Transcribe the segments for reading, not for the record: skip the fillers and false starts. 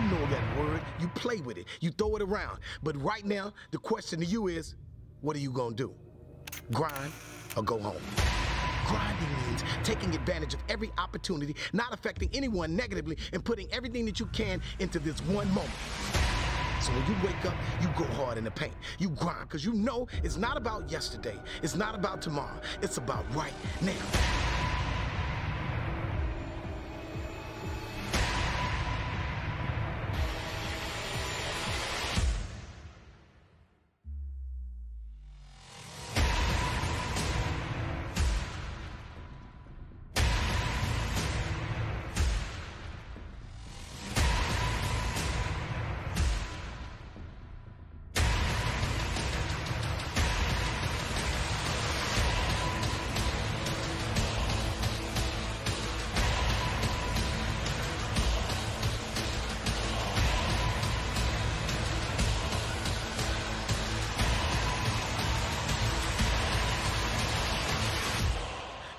know that word. You play with it. You throw it around. But right now, the question to you is, what are you gonna do? Grind or go home? Grinding means taking advantage of every opportunity, not affecting anyone negatively, and putting everything that you can into this one moment. So when you wake up, you go hard in the paint. You grind, because you know it's not about yesterday. It's not about tomorrow. It's about right now.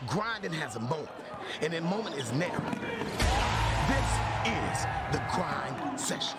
Grinding has a moment, and that moment is now. This is the grind session.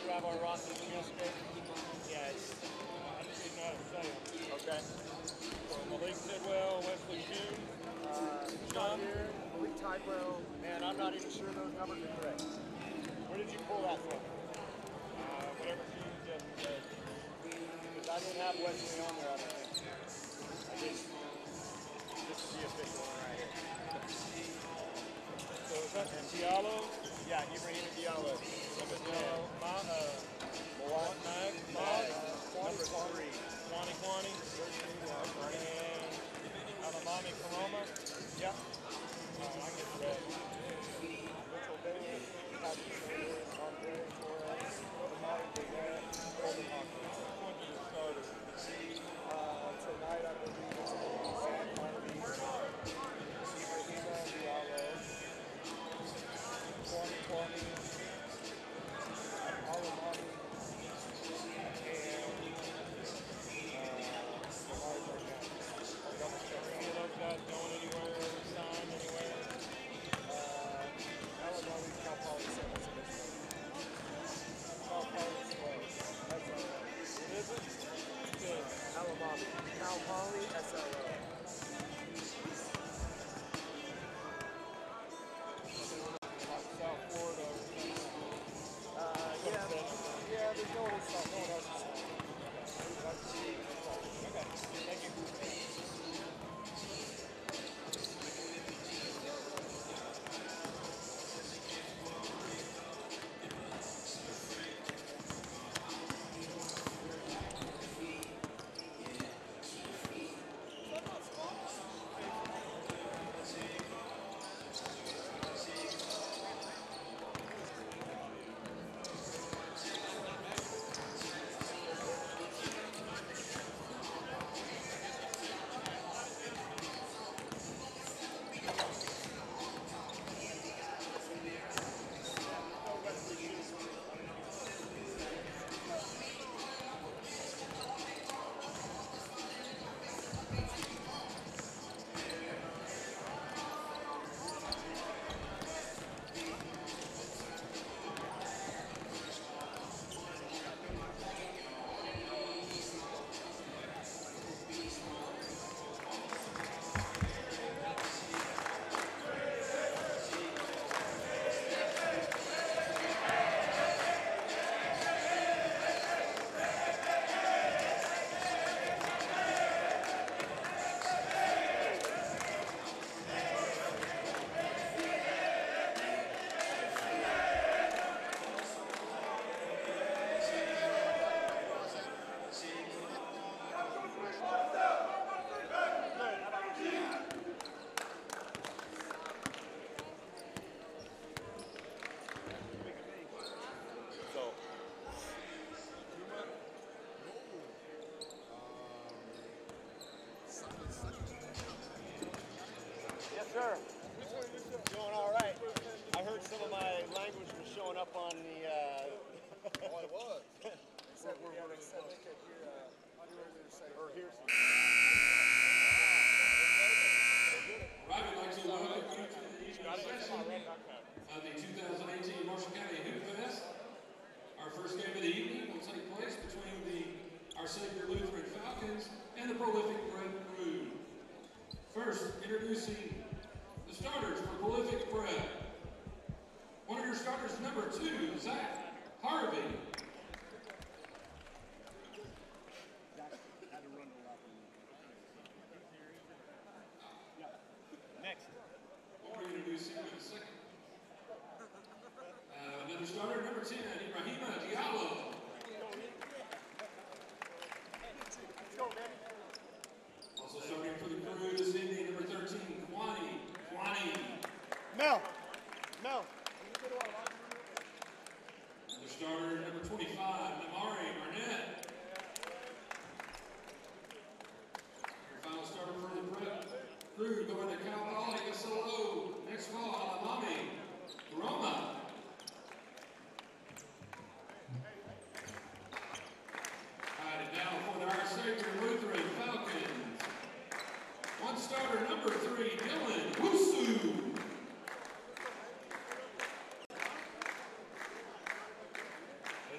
Grab our roster from yesterday. Yeah, I just didn't know how to say them. Okay. So Malik Tidwell, Wesley June, John here, Malik Tidwell. Man, I'm not even sure those numbers are correct. Where did you pull that from? Whatever team just said. Because I didn't have Wesley on there, I don't think. I just, this is the official one right here. So is that Diallo? Yeah, Ibrahim Diallo. Diallo, number 3. Kwani Kwani. And Alamami Karoma. Yep. I get the red. Mitchell Davis, Patrick Sanders, Andre Torres, Amari Burnett, Golden Hawkins. 20 starters. Tonight I believe it's going to be Sam Harvey, Ibrahim Diallo, Kwani Kwani, Alamami, Introducing the starters for Prolific Prep. One of your starters, number 2, Zach Harvey. Next. We'll reintroduce him in a second. Another starter, number 10, Ibrahima Diallo. Also starting for the crew this evening, number 13, Kwani. Mel. Mel. Another starter, number 25, Namari Barnett. Your final starter for the prep crew going to Cal Poly Solo. Next call, Alamami Roma. And now for the Our Saviour Lutheran Falcons. One starter, number 3, Dylan Wusu.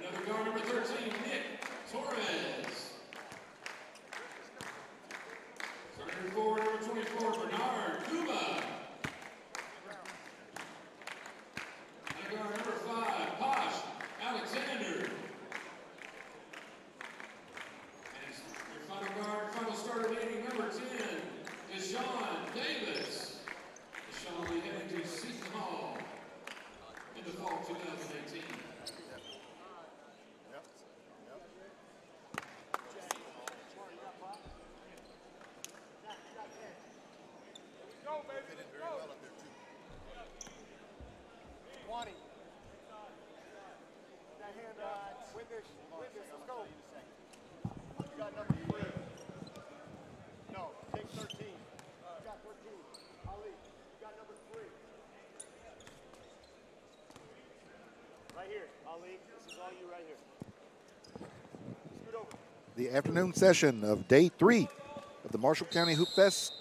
Another guard, number 13, Nick Torres. Starting forward, number 24, Bernard Cuba. And guard, number 5, Posh Alexander. And your final guard, final starter meeting, number 10, Deshaun Davis. Deshaun will be heading to Seton Hall in the fall 2018. Let's go. You got number 3. No, take 13. You got 13. Ali, you got number 3. Right here, Ali. This is all you right here. Scoot over. The afternoon session of day 3 of the Marshall County Hoopfest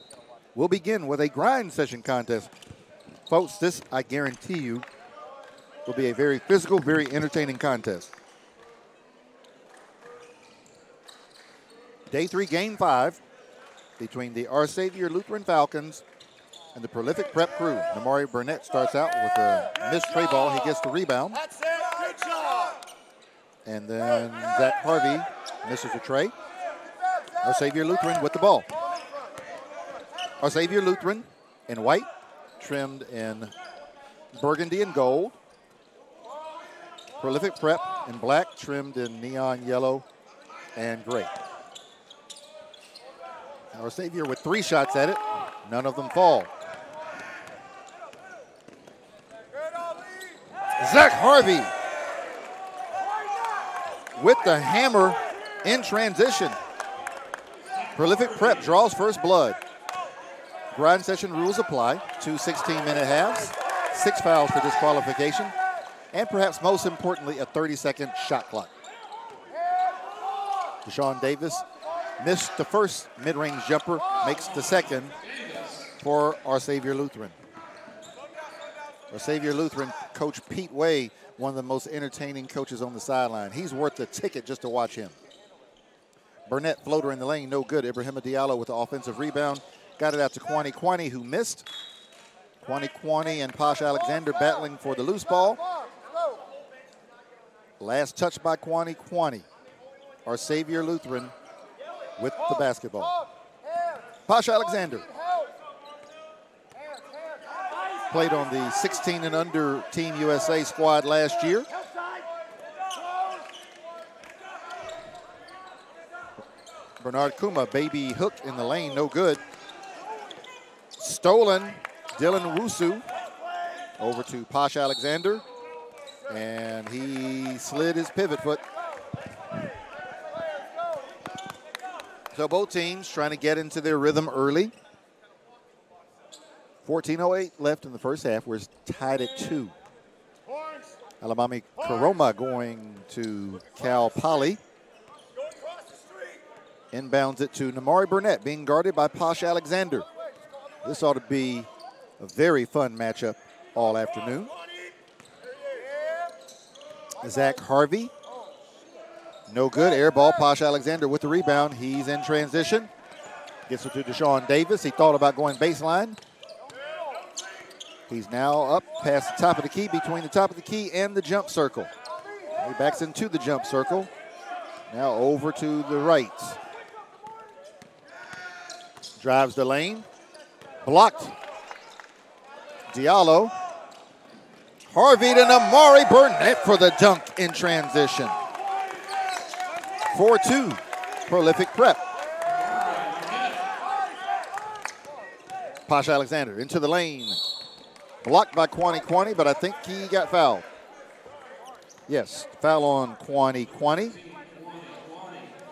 will begin with a grind session contest. Folks, this, I guarantee you, will be a very physical, very entertaining contest. Day 3, game 5, between the Our Saviour Lutheran Falcons and the Prolific Prep crew. Namari Burnett starts out with a missed tray ball. He gets the rebound. That's it. Good job. And then Zach Harvey misses the tray. Our Saviour Lutheran with the ball. Our Saviour Lutheran in white, trimmed in burgundy and gold. Prolific Prep in black, trimmed in neon yellow and gray. Our Saviour with 3 shots at it. None of them fall. Zach Harvey with the hammer in transition. Prolific Prep draws first blood. Grind session rules apply. 2 16-minute halves, 6 fouls for disqualification, and perhaps most importantly, a 30-second shot clock. Deshaun Davis missed the first mid-range jumper, makes the second for Our Saviour Lutheran. Our Saviour Lutheran coach Pete Way, one of the most entertaining coaches on the sideline. He's worth the ticket just to watch him. Burnett floater in the lane, no good. Ibrahima Diallo with the offensive rebound. Got it out to Kwani, who missed. Kwani and Posh Alexander battling for the loose ball. Last touch by Kwani. Our Saviour Lutheran with the basketball. Posh Alexander played on the 16 and under Team USA squad last year. Bernard Kuma, baby hooked in the lane, no good. Stolen, Dylan Wusu over to Posh Alexander, and he slid his pivot foot. So both teams trying to get into their rhythm early. 14:08 left in the first half. We're tied at 2. Alamami Karoma going to Cal Poly. Inbounds it to Namari Burnett, being guarded by Posh Alexander. This ought to be a very fun matchup all afternoon. Zach Harvey, no good. Air ball, Posh Alexander with the rebound. He's in transition. Gets it to Deshaun Davis. He thought about going baseline. He's now up past the top of the key, between the top of the key and the jump circle. He backs into the jump circle. Now over to the right. Drives the lane. Blocked. Diallo. Harvey to Amari Burnett for the dunk in transition. 4-2, Prolific Prep. Posh Alexander into the lane. Blocked by Kwani, but I think he got fouled. Yes, foul on Kwani.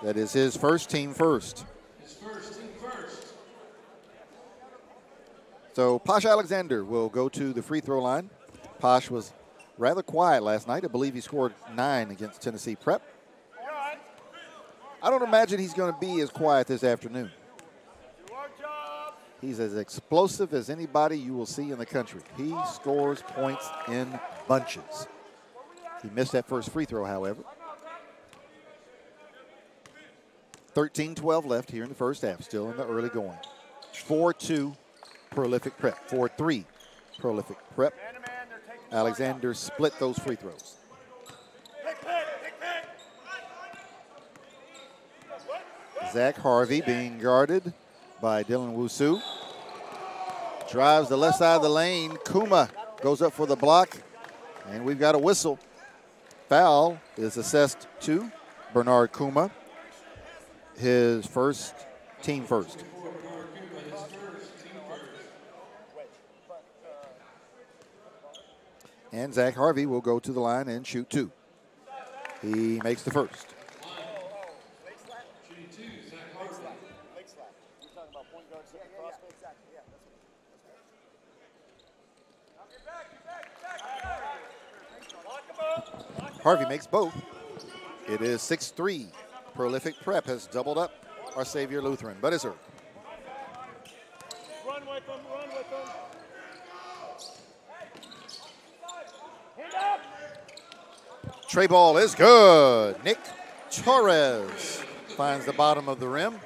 That is his first, team first. So Posh Alexander will go to the free throw line. Posh was rather quiet last night. I believe he scored 9 against Tennessee Prep. I don't imagine he's going to be as quiet this afternoon. He's as explosive as anybody you will see in the country. He scores points in bunches. He missed that first free throw, however. 13-12 left here in the first half, still in the early going. 4-2, Prolific Prep. 4-3, Prolific Prep. Alexander split those free throws. Zach Harvey being guarded by Dylan Wusu. Drives the left side of the lane. Kuma goes up for the block, and we've got a whistle. Foul is assessed to Bernard Kuma. His first, team first. And Zach Harvey will go to the line and shoot 2. He makes the first. Harvey makes both. It is 6-3. Prolific Prep has doubled up our Saviour Lutheran, but it's early. Run with them, run with them. Tray ball is good. Nick Torres finds the bottom of the rim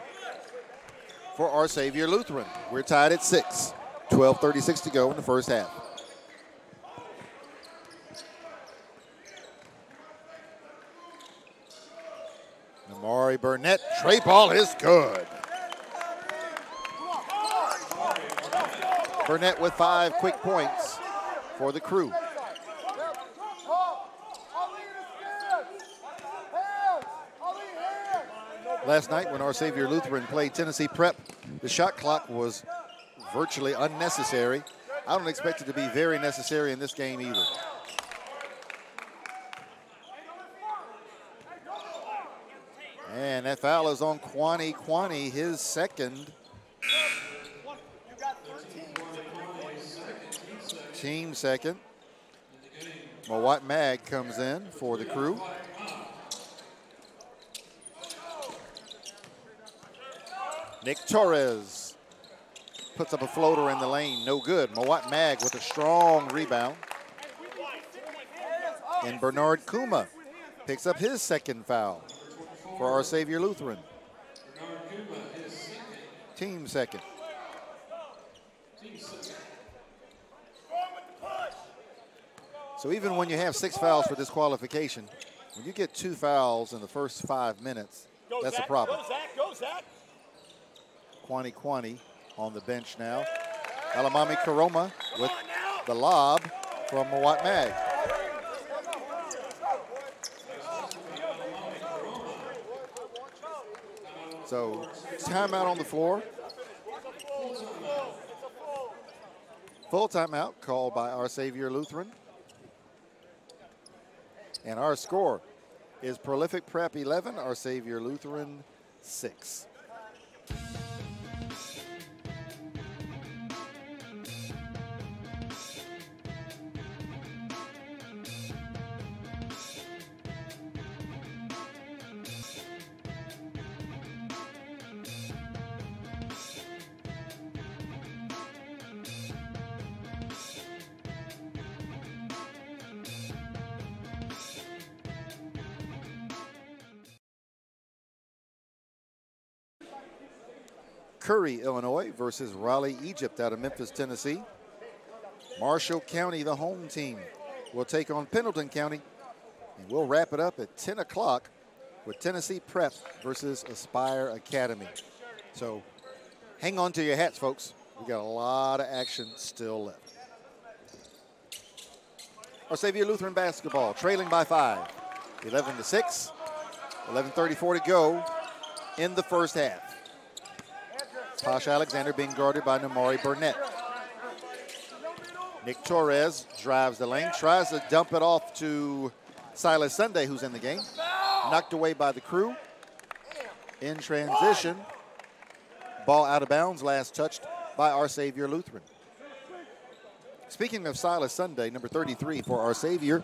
for our Saviour Lutheran. We're tied at 6. 12:36 to go in the first half. Amari Burnett, tray ball is good. Burnett with 5 quick points for the crew. Last night when our Saviour Lutheran played Tennessee Prep, the shot clock was virtually unnecessary. I don't expect it to be very necessary in this game either. And that foul is on Kwani, his second. Team second. Mawat Mag comes in for the crew. Nick Torres puts up a floater in the lane, no good. Mawat Mag with a strong rebound. And Bernard Kuma picks up his second foul for our Saviour Lutheran. Team second. So even when you have 6 fouls for disqualification, when you get 2 fouls in the first 5 minutes, that's a problem. Go, Zach. Kwani on the bench now. Alamami Karoma with the lob from Mawat Mag. So timeout on the floor. Full timeout called by our Saviour Lutheran. And our score is Prolific Prep 11, our Saviour Lutheran 6. Curry, Illinois versus Raleigh, Egypt out of Memphis, Tennessee. Marshall County, the home team, will take on Pendleton County. And we'll wrap it up at 10 o'clock with Tennessee Prep versus Aspire Academy. So hang on to your hats, folks. We got a lot of action still left. Our Saviour Lutheran basketball trailing by 5, 11-6, 11:34 to go in the first half. Posh Alexander being guarded by Namari Burnett. Nick Torres drives the lane, tries to dump it off to Silas Sunday, who's in the game. Knocked away by the crew. In transition, ball out of bounds, last touched by Our Saviour Lutheran. Speaking of Silas Sunday, number 33 for Our Saviour,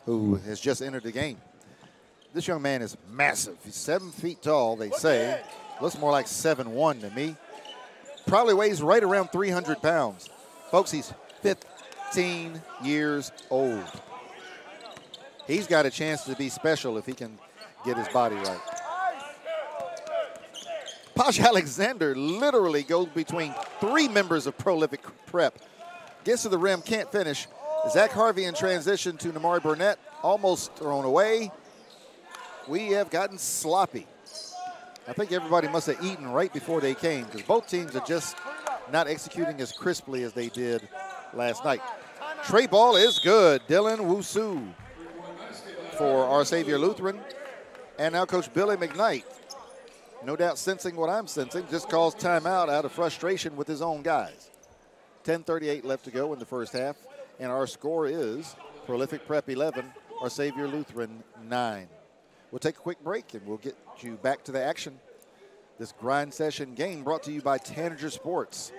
who has just entered the game. This young man is massive. He's 7 feet tall, they say. Looks more like 7'1" to me. Probably weighs right around 300 pounds. Folks, he's 15 years old. He's got a chance to be special if he can get his body right. Posh Alexander literally goes between 3 members of Prolific Prep. Gets to the rim, can't finish. Zach Harvey in transition to Namari Burnett, almost thrown away. We have gotten sloppy. I think everybody must have eaten right before they came because both teams are just not executing as crisply as they did last night. Trey ball is good. Dylan Wusu for Our Saviour Lutheran. And now Coach Billy McKnight, no doubt sensing what I'm sensing, just calls timeout out of frustration with his own guys. 10:38 left to go in the first half. And our score is Prolific Prep 11, Our Saviour Lutheran 9. We'll take a quick break and we'll get you back to the action. This grind session game brought to you by Tanager Sports.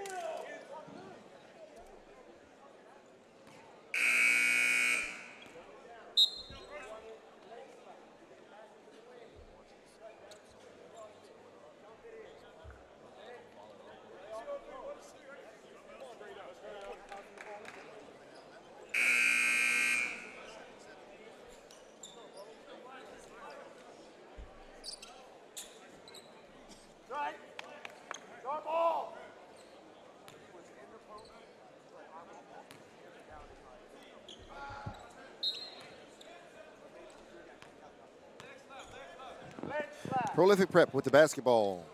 Prolific Prep with the basketball.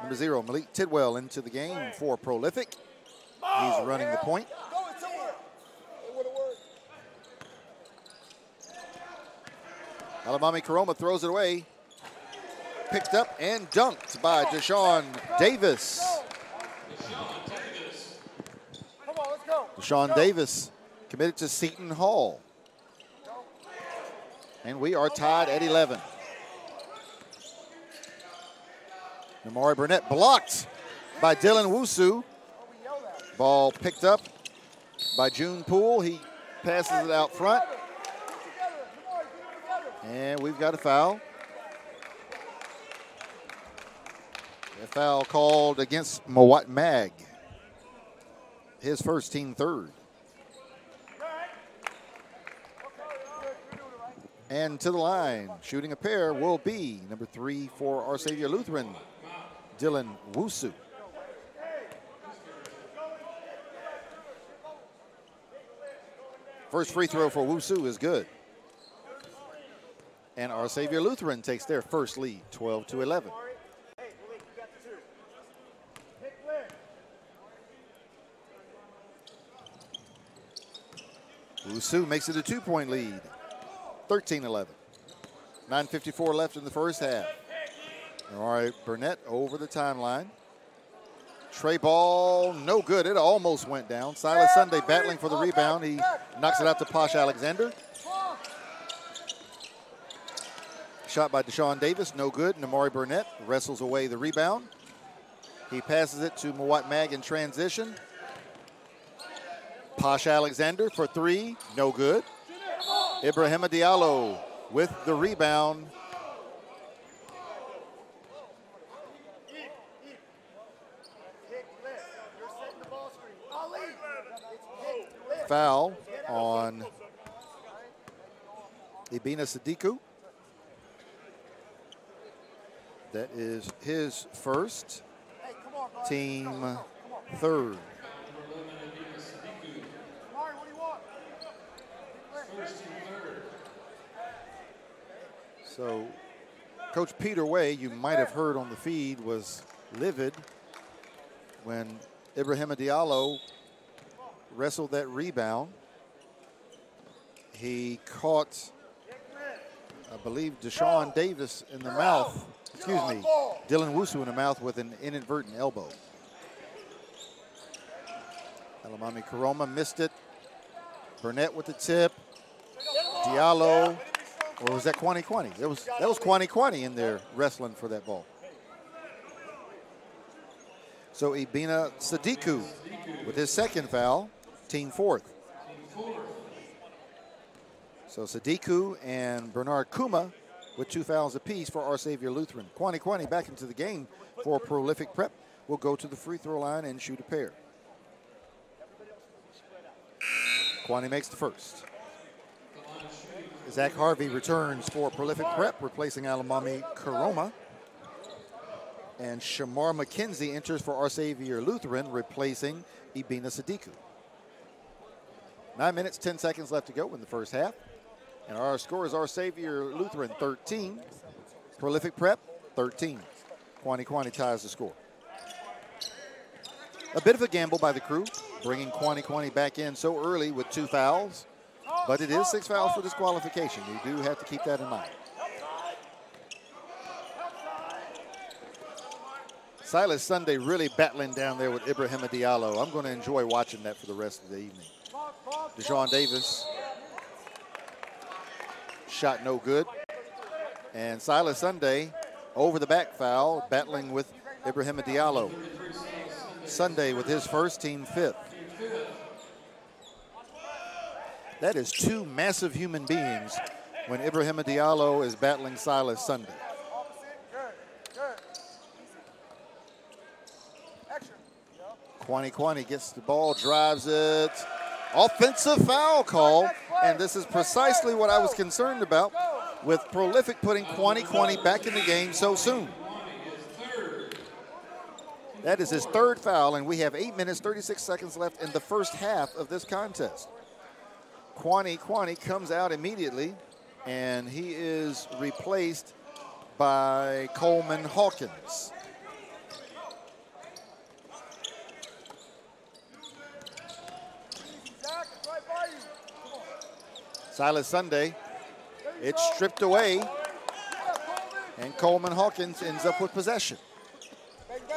Number 0, Malik Tidwell into the game for Prolific. He's running the point. Alabama Karoma throws it away. Picked up and dunked by Deshaun Davis. Deshaun Davis committed to Seton Hall. And we are tied at 11. Namari Burnett blocked by Dylan Wusu. Ball picked up by June Poole. He passes it out front. And we've got a foul. A foul called against Mawat Mag. His first, team third. And to the line, shooting a pair will be number 3 for Our Saviour Lutheran, Dylan Wusu. First free throw for Wusu is good. And Our Saviour Lutheran takes their first lead, 12-11. Wusu makes it a 2-point lead, 13-11. 9:54 left in the first half. All right, Burnett over the timeline. Trey ball, no good. It almost went down. Silas Sunday battling for the rebound. He knocks it out to Posh Alexander. Shot by Deshaun Davis, no good. Namari Burnett wrestles away the rebound. He passes it to Mawat Mag in transition. Posh Alexander for 3, no good. Ibrahima Diallo with the rebound. Foul on Ibina Sadiku. That is his first. team third. So Coach Peter Way, you might have heard on the feed, was livid when Ibrahima Diallo wrestled that rebound. He caught, I believe, Deshaun Davis in the mouth, excuse me, Dylan Wusu in the mouth with an inadvertent elbow. Alamami Karoma missed it. Burnett with the tip. Diallo, or was that Kwani Kwani? That was Kwani Kwani in there wrestling for that ball. So Ibina Sadiku with his second foul, team fourth. So Sadiku and Bernard Kuma with 2 fouls apiece for Our Savior Lutheran. Kwani Kwani back into the game for Prolific Prep. Will go to the free throw line and shoot a pair. Kwani makes the first. Zach Harvey returns for Prolific Prep, replacing Alamami Karoma. And Shamar McKenzie enters for Our Savior Lutheran, replacing Ibina Sadiku. 9 minutes, 10 seconds left to go in the first half. And our score is Our Savior Lutheran 13, Prolific Prep 13. Kwani Kwani ties the score. A bit of a gamble by the crew, bringing Kwani Kwani back in so early with 2 fouls. But it is 6 fouls for disqualification. You do have to keep that in mind. Silas Sunday really battling down there with Ibrahima Diallo. I'm going to enjoy watching that for the rest of the evening. Deshaun Davis, shot no good. And Silas Sunday, over the back foul, battling with Ibrahima Diallo. Sunday with his first, team fifth. That is 2 massive human beings when Ibrahima Diallo is battling Silas Sunday. Kwani Kwani gets the ball, drives it. Offensive foul call, and this is precisely what I was concerned about with Prolific putting Kwani Kwani back in the game so soon. That is his 3rd foul, and we have 8 minutes, 36 seconds left in the first half of this contest. Kwani Kwani comes out immediately, and he is replaced by Coleman Hawkins. Silas Sunday, it's stripped away, and Coleman Hawkins ends up with possession.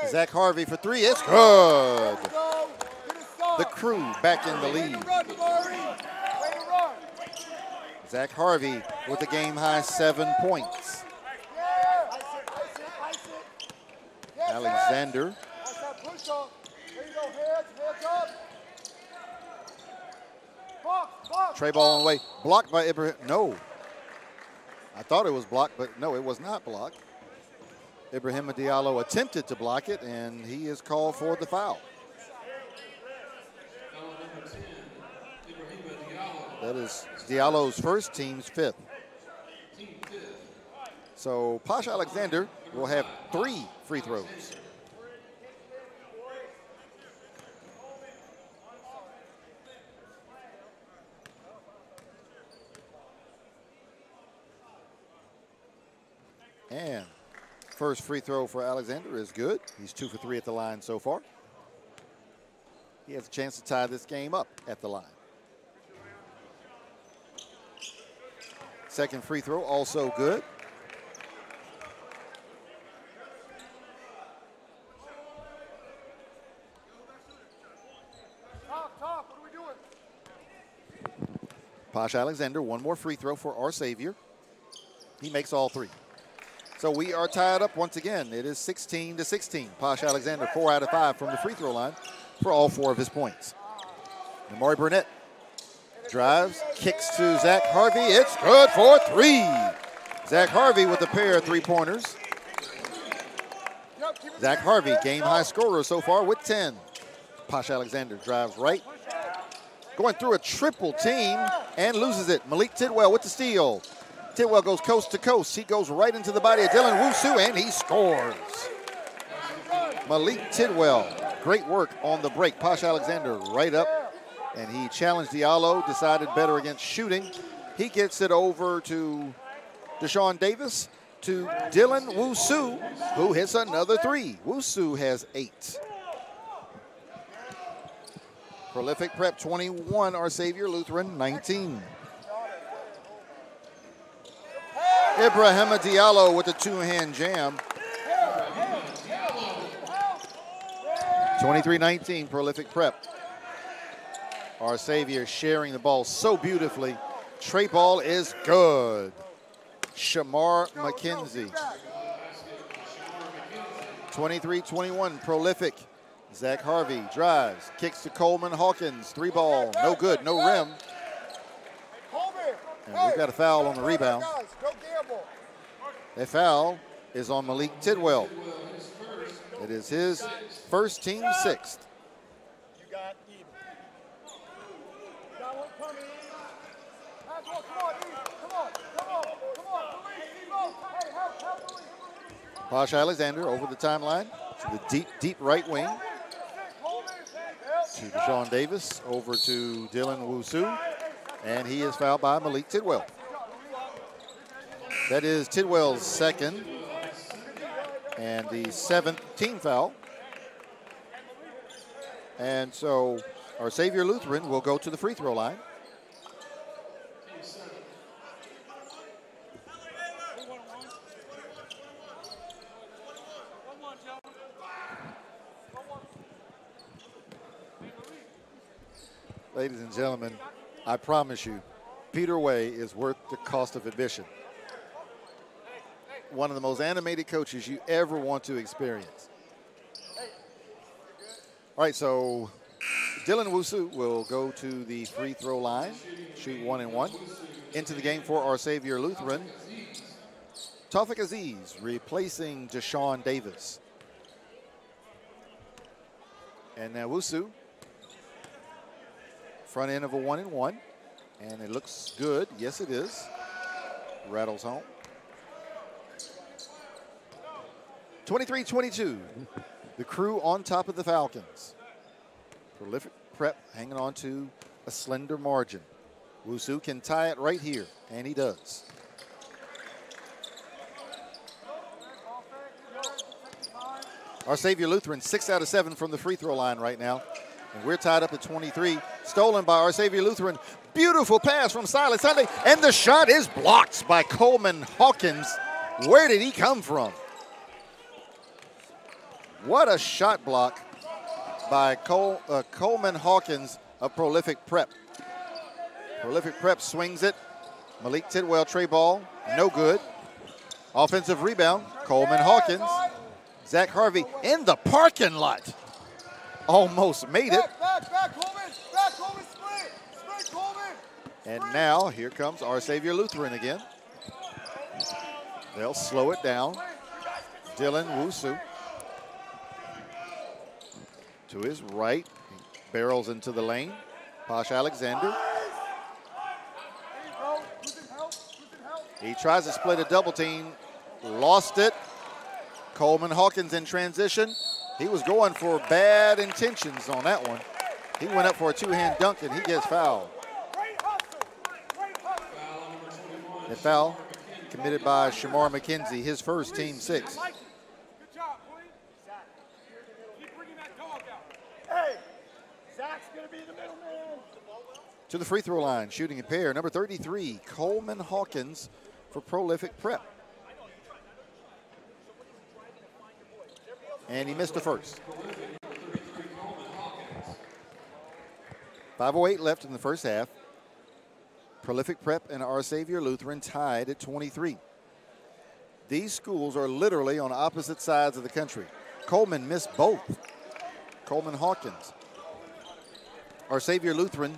Zach Harvey for 3, it's good. The crew back in the lead. Zach Harvey with a game-high 7 points. Alexander. Tray ball on the way, blocked by Ibrahim. No, I thought it was blocked, but no, it was not blocked. Ibrahima Diallo attempted to block it, and he is called for the foul. That is Diallo's first, team's 5th. So Posh Alexander will have 3 free throws. And first free throw for Alexander is good. He's 2 for 3 at the line so far. He has a chance to tie this game up at the line. Second free throw also good. What are we doing? Posh Alexander, 1 more free throw for Our Savior. He makes all 3. So we are tied up once again. It is 16-16. Posh Alexander, 4 out of 5 from the free throw line for all 4 of his points. Amari Burnett drives, kicks to Zach Harvey. It's good for 3. Zach Harvey with a pair of 3-pointers. Zach Harvey, game-high scorer so far with 10. Posh Alexander drives right, going through a triple team and loses it. Malik Tidwell with the steal. Tidwell goes coast to coast. He goes right into the body of Dylan Wusu, and he scores. Malik Tidwell. Great work on the break. Posh Alexander right up, and he challenged Diallo, decided better against shooting. He gets it over to Deshaun Davis, to Dylan Wusu, who hits another three. Wusu has 8. Prolific Prep 21, Our Savior Lutheran 19. Ibrahima Diallo with a 2-hand jam. 23-19, Prolific Prep. Our Savior sharing the ball so beautifully. Tray ball is good. Shamar McKenzie. 23-21, Prolific. Zach Harvey drives, kicks to Coleman Hawkins. 3 ball, no good, no rim. And we've got a foul on the rebound. That foul is on Malik Tidwell. It is his first, team 6th. You got even. You got one coming. Come on, Hey, help. Posh Alexander over the timeline to the deep right wing. To Deshaun Davis, over to Dylan Wusu, and he is fouled by Malik Tidwell. That is Tidwell's 2nd and the 7th team foul. And so Our Savior Lutheran will go to the free throw line. Ladies and gentlemen, I promise you, Peter Way is worth the cost of admission. One of the most animated coaches you ever want to experience. All right, so Dylan Wusu will go to the free throw line, shoot 1 and 1. Into the game for Our Savior Lutheran, Tawfiq Aziz replacing Deshaun Davis. And now Wusu, front end of a 1 and 1, and it looks good. Yes, it is. Rattles home. 23-22. The Crew on top of the Falcons. Prolific Prep hanging on to a slender margin. Wusu can tie it right here, and he does. Our Savior Lutheran 6 out of 7 from the free throw line right now. And we're tied up at 23. Stolen by Our Savior Lutheran. Beautiful pass from Silas Sunday. And the shot is blocked by Coleman Hawkins. Where did he come from? What a shot block by Coleman Hawkins of Prolific Prep. Prolific Prep swings it. Malik Tidwell tray ball. No good. Offensive rebound. Coleman Hawkins. Zach Harvey in the parking lot. Almost made it. Back, Coleman, split, Coleman. And now here comes Our Savior Lutheran again. They'll slow it down. Dylan Wusu to his right. He barrels into the lane. Posh Alexander. He tries to split a double team. Lost it. Coleman Hawkins in transition. He was going for bad intentions on that one. He went up for a 2-hand dunk, and he gets fouled. A foul committed by Shamar McKenzie, his first, team 6. Good job, boy. Keep bringing that dog out. Hey, Zach's going to be the middle man. To the free throw line, shooting a pair. Number 33, Coleman Hawkins for Prolific Prep. And he missed the first. 5:08 left in the first half. Prolific Prep and Our Savior Lutheran tied at 23. These schools are literally on opposite sides of the country. Coleman missed both. Coleman Hawkins. Our Savior Lutheran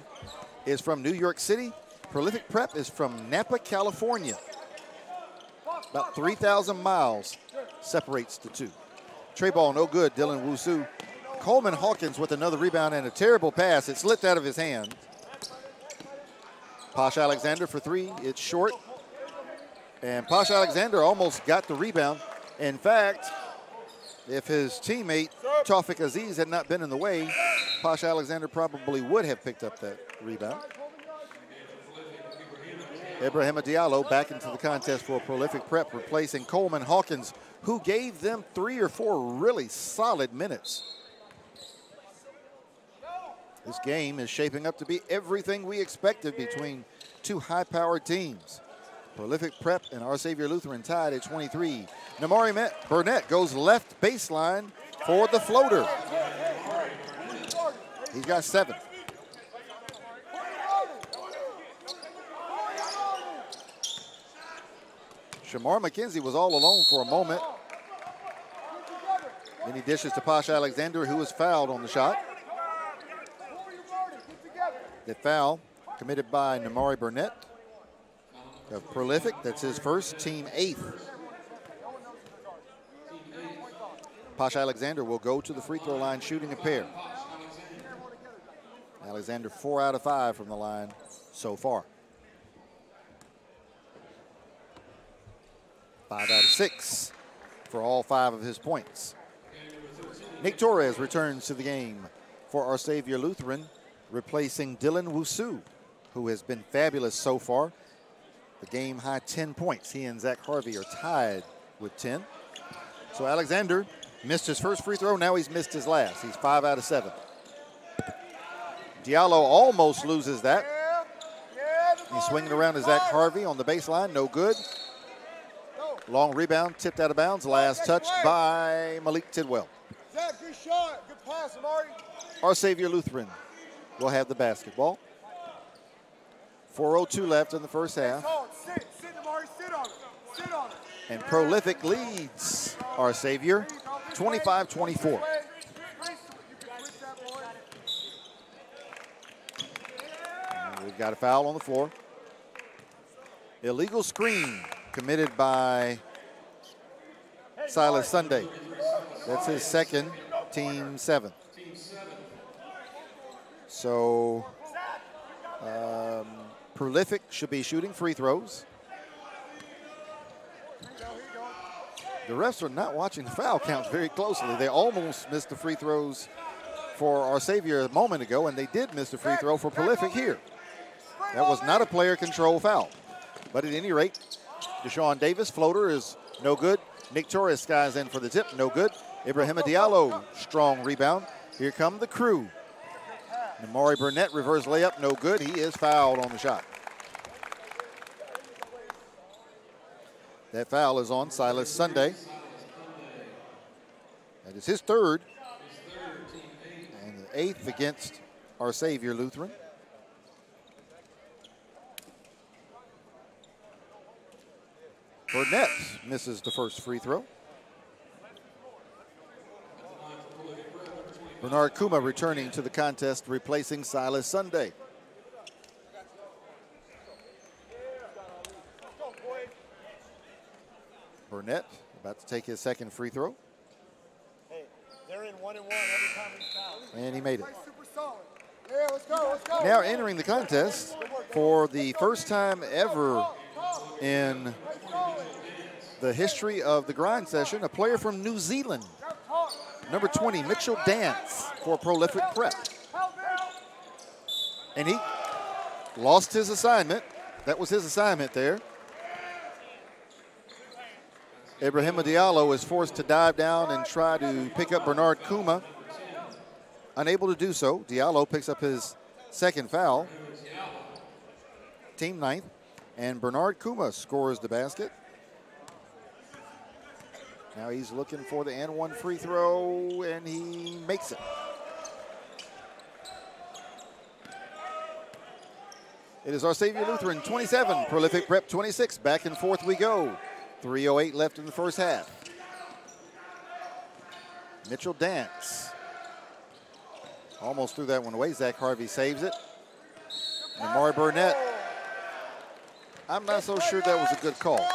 is from New York City. Prolific Prep is from Napa, California. About 3,000 miles separates the two. Tray ball no good, Dylan Wusu. Coleman Hawkins with another rebound and a terrible pass. It slipped out of his hand. Posh Alexander for 3, it's short. And Posh Alexander almost got the rebound. In fact, If his teammate, Tawfiq Aziz, had not been in the way, Posh Alexander probably would have picked up that rebound. Ibrahima Diallo back into the contest for Prolific Prep, replacing Coleman Hawkins, who gave them 3 or 4 really solid minutes. This game is shaping up to be everything we expected between two high-powered teams. Prolific Prep and Our Saviour Lutheran tied at 23. Namari Burnett goes left baseline for the floater. He's got 7. Shamar McKenzie was all alone for a moment. Then he dishes to Posh Alexander, who was fouled on the shot. The foul committed by Namari Burnett of Prolific. That's his first, team 8th. Posh Alexander will go to the free throw line shooting a pair. Alexander 4 out of 5 from the line so far. 5 out of 6 for all 5 of his points. Nick Torres returns to the game for Our Saviour Lutheran, replacing Dylan Wusu, who has been fabulous so far. The game high 10 points. He and Zach Harvey are tied with 10. So Alexander missed his first free throw. Now he's missed his last. He's 5 out of 7. Diallo almost loses that. He's swinging around to Zach Harvey on the baseline. No good. Long rebound, tipped out of bounds. Last touch by Malik Tidwell. Zach, good shot. Good pass, Amari. Our Saviour Lutheran will have the basketball. 4:02 left in the first half. Sit, Amari. Sit on it. Sit on it. And Prolific leads Our Saviour 25-24. We've got a foul on the floor. Illegal screen committed by Silas Sunday. That's his second, team 7. So Prolific should be shooting free throws. The refs are not watching the foul counts very closely. They almost missed the free throws for Our Saviour a moment ago, and they did miss the free throw for Prolific here. That was not a player control foul. But at any rate, Deshaun Davis, floater is no good. Nick Torres skies in for the tip, no good. Ibrahima Diallo, strong rebound. Here come the crew. Namari Burnett, reverse layup, no good. He is fouled on the shot. That foul is on Silas Sunday. That is his 3rd. And the 8th against Our Saviour Lutheran. Burnett misses the first free throw. Bernard Kuma returning to the contest, replacing Silas Sunday. Burnett about to take his second free throw. Hey, they're in 1-1 every time he's fouled. And he made it. Super solid. Yeah, let's go, let's go. Now entering the contest for the first time ever in the history of the grind session, a player from New Zealand. Number 20, Mitchell Dance for Prolific Prep. And he lost his assignment. That was his assignment there. Ibrahima Diallo is forced to dive down and try to pick up Bernard Kuma. Unable to do so. Diallo picks up his second foul. Team 9th. And Bernard Kuma scores the basket. Now he's looking for the and 1 free throw, and he makes it. It is Our Saviour Lutheran 27, Prolific Prep 26. Back and forth we go. 3:08 left in the first half. Mitchell Dance almost threw that one away. Zach Harvey saves it. Namari Burnett. I'm not so sure that was a good call.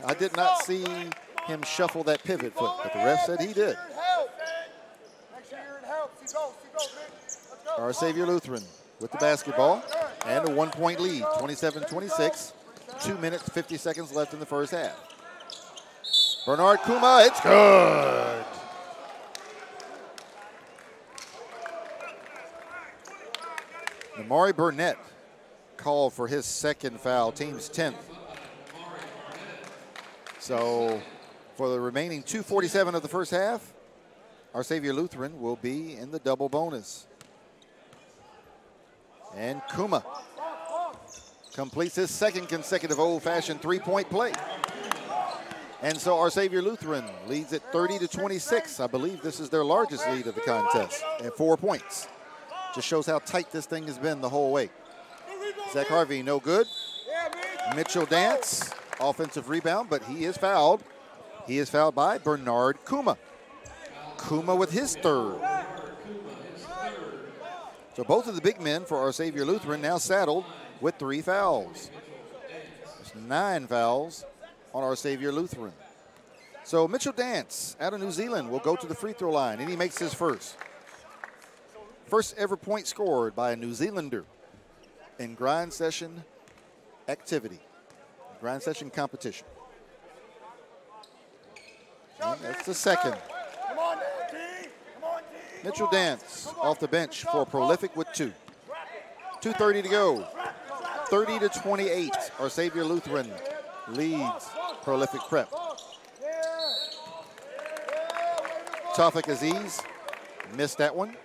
I did not see him shuffle that pivot foot, but the ref said he did. Our Saviour Lutheran with the basketball and a 1-point lead, 27-26. 2 minutes, 50 seconds left in the first half. Bernard Kuma, it's good. Namari Burnett called for his second foul, team's 10th. So for the remaining 2:47 of the first half, our Saviour Lutheran will be in the double bonus. And Kuma completes his second consecutive old-fashioned three-point play. And so our Saviour Lutheran leads at 30-26. I believe this is their largest lead of the contest at 4 points. Just shows how tight this thing has been the whole way. Zach Harvey, no good. Mitchell Dance, offensive rebound, but he is fouled. He is fouled by Bernard Kuma. Kuma with his third. So both of the big men for our Saviour Lutheran now saddled with 3 fouls. There's 9 fouls on our Saviour Lutheran. So Mitchell Dance out of New Zealand will go to the free throw line, and he makes his first. First ever point scored by a New Zealander in grind session activity, grind session competition. And that's the second. Mitchell Dance off the bench for Prolific with 2. 2:30 to go. 30-28. Our Saviour Lutheran leads Prolific Prep. Tawfiq Aziz missed that one.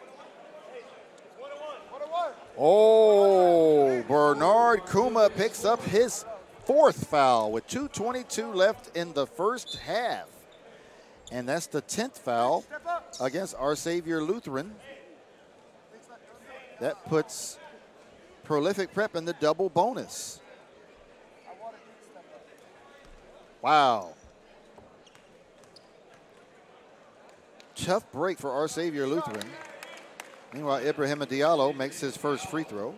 Oh, Bernard Kuma picks up his 4th foul with 2:22 left in the first half. And that's the 10th foul against our Saviour Lutheran. That puts Prolific Prep in the double bonus. Wow. Tough break for our Saviour Lutheran. Meanwhile, Ibrahima Diallo makes his first free throw.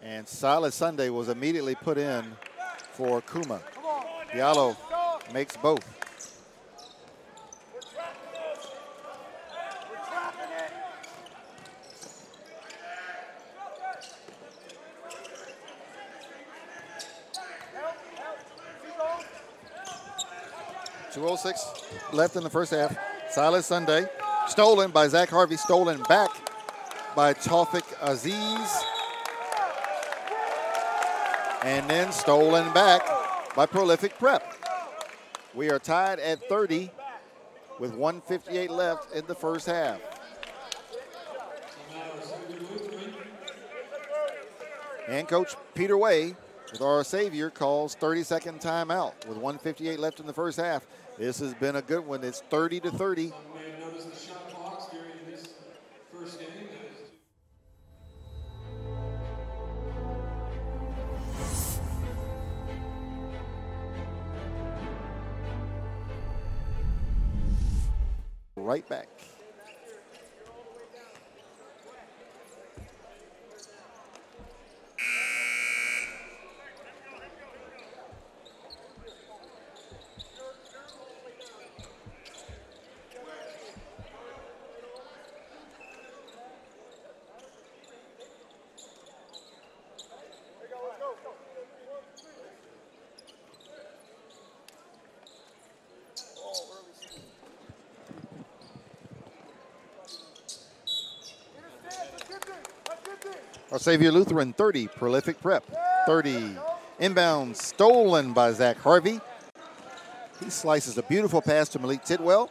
And Silas Sunday was immediately put in for Kuma. Diallo makes both. .206 left in the first half. Silas Sunday stolen by Zach Harvey, stolen back by Tawfiq Aziz. And then stolen back by Prolific Prep. We are tied at 30 with 1:58 left in the first half. And Coach Peter Way with our Saviour calls 30-second timeout with 1:58 left in the first half. This has been a good one. It's 30-30. Right back. Our Saviour Lutheran 30, Prolific Prep 30. Inbound stolen by Zach Harvey. He slices a beautiful pass to Malik Tidwell.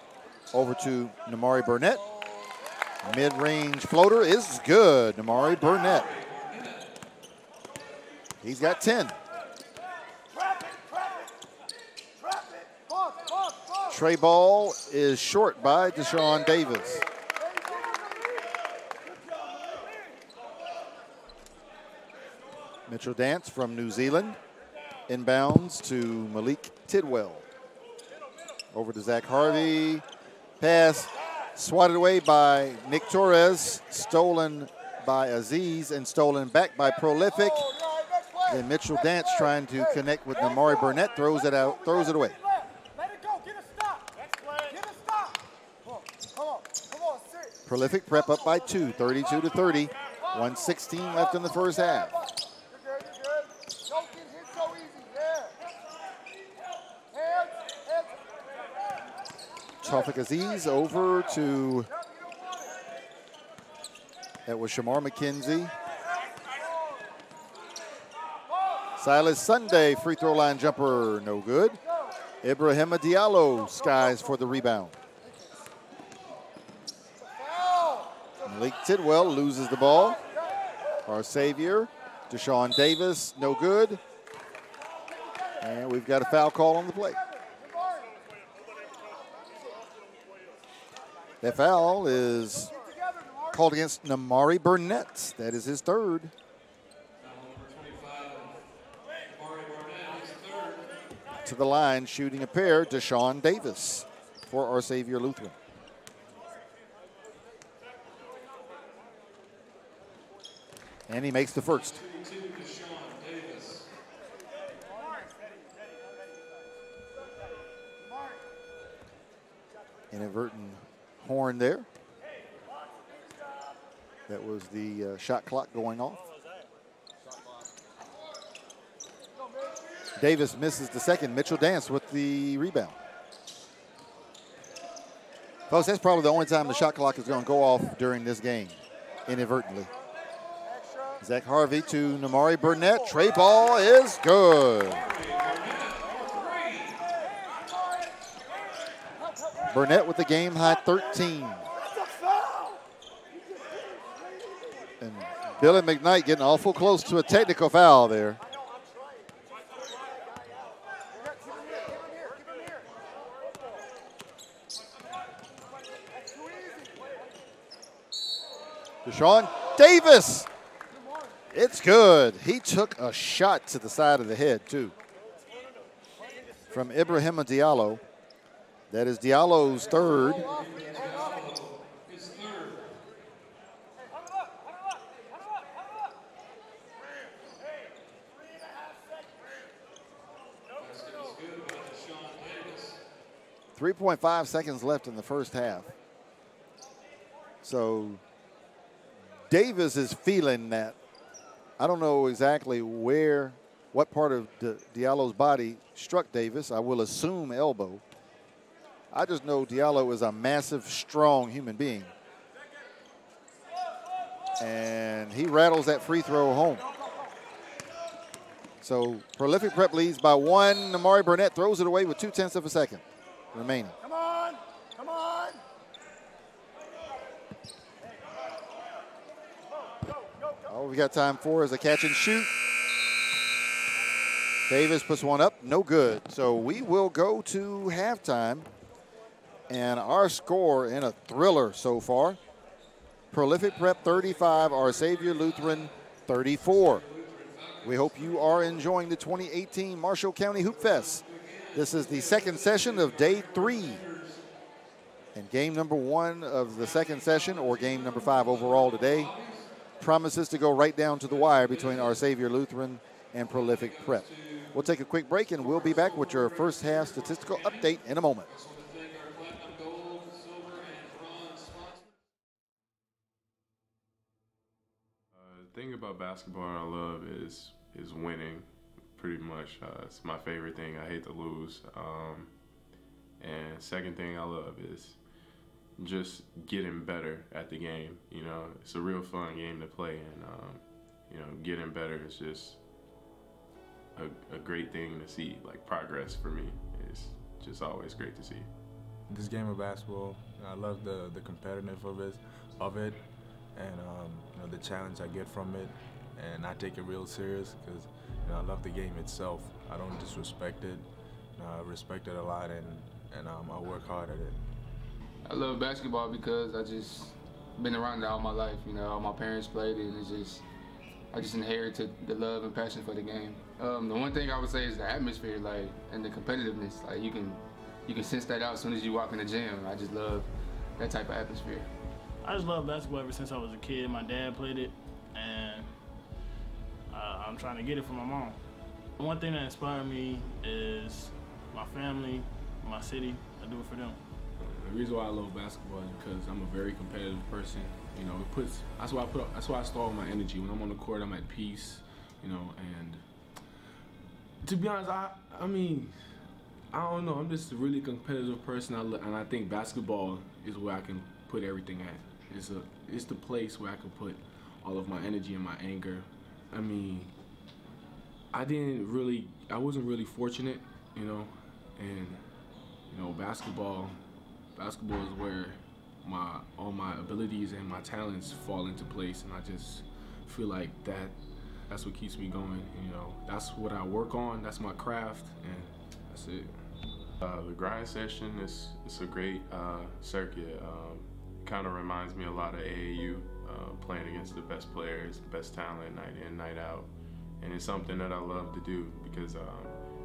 Over to Namari Burnett. Mid-range floater is good. Namari Burnett. He's got 10. Trey ball is short by Deshaun Davis. Mitchell Dance from New Zealand. Inbounds to Malik Tidwell. Over to Zach Harvey. Pass swatted away by Nick Torres. Stolen by Aziz and stolen back by Prolific. Then Mitchell Dance trying to connect with Namari Burnett. Throws it out, throws it away. Prolific Prep up by 2, 32-30. 1:16 left in the first half. Tawfiq Aziz over to That was Shamar McKenzie. Silas Sunday, free throw line jumper, no good. Ibrahima Diallo skies for the rebound. Malik Tidwell loses the ball. Our Saviour, Deshaun Davis, no good. And we've got a foul call on the play. That foul is called against Namari Burnett. That is his third. To the line, shooting a pair, Deshaun Davis for Our Saviour Lutheran. And he makes the first. Inadvertent horn there. That was the shot clock going off. Davis misses the second. Mitchell Dance with the rebound. Folks, that's probably the only time the shot clock is going to go off during this game, inadvertently. Zach Harvey to Namari Burnett. Tray ball is good. Burnett with the game high 13. And Billy McKnight getting awful close to a technical foul there. Deshaun Davis. It's good. He took a shot to the side of the head, too. From Ibrahima Diallo. That is Diallo's third. .5 seconds left in the first half. So Davis is feeling that. I don't know exactly what part of Diallo's body struck Davis. I will assume elbow. I just know Diallo is a massive, strong human being. And he rattles that free throw home. So Prolific Prep leads by 1. Namari Burnett throws it away with 0.2 of a second remaining. Come on, come on. All we got time for is a catch and shoot. Davis puts one up, no good. So we will go to halftime. And our score in a thriller so far. Prolific Prep 35, Our Saviour Lutheran 34. We hope you are enjoying the 2018 Marshall County Hoopfest. This is the second session of day 3. And game number 1 of the second session, or game number 5 overall today, promises to go right down to the wire between Our Saviour Lutheran and Prolific Prep. We'll take a quick break and we'll be back with your first half statistical update in a moment. The thing about basketball I love is winning, pretty much. It's my favorite thing. I hate to lose. And second thing I love is just getting better at the game. You know, it's a real fun game to play, and you know, getting better is just a great thing to see. Like, progress for me is just always great to see. This game of basketball, I love the competitiveness of it, and you know, the challenge I get from it, and I take it real serious because, you know, I love the game itself. I don't disrespect it. I respect it a lot, and I work hard at it. I love basketball because I just been around it all my life. You know, all my parents played it, and I just inherited the love and passion for the game. The one thing I would say is the atmosphere, like, and the competitiveness. Like, you can sense that out as soon as you walk in the gym. I just love that type of atmosphere. I just love basketball ever since I was a kid. My dad played it, and I'm trying to get it from my mom. One thing that inspired me is my family, my city. I do it for them. The reason why I love basketball is because I'm a very competitive person. You know, that's why I store my energy. When I'm on the court, I'm at peace. You know, and to be honest, I mean, I don't know. I'm just a really competitive person, and I think basketball is where I can put everything at. it's the place where I can put all of my energy and my anger. I mean, I wasn't really fortunate, you know, and you know, basketball is where all my abilities and my talents fall into place, and I just feel like that's what keeps me going. You know, that's what I work on. That's my craft, and that's it. The grind session is a great circuit. Kind of reminds me a lot of AAU, playing against the best players, best talent, night in, night out, and it's something that I love to do because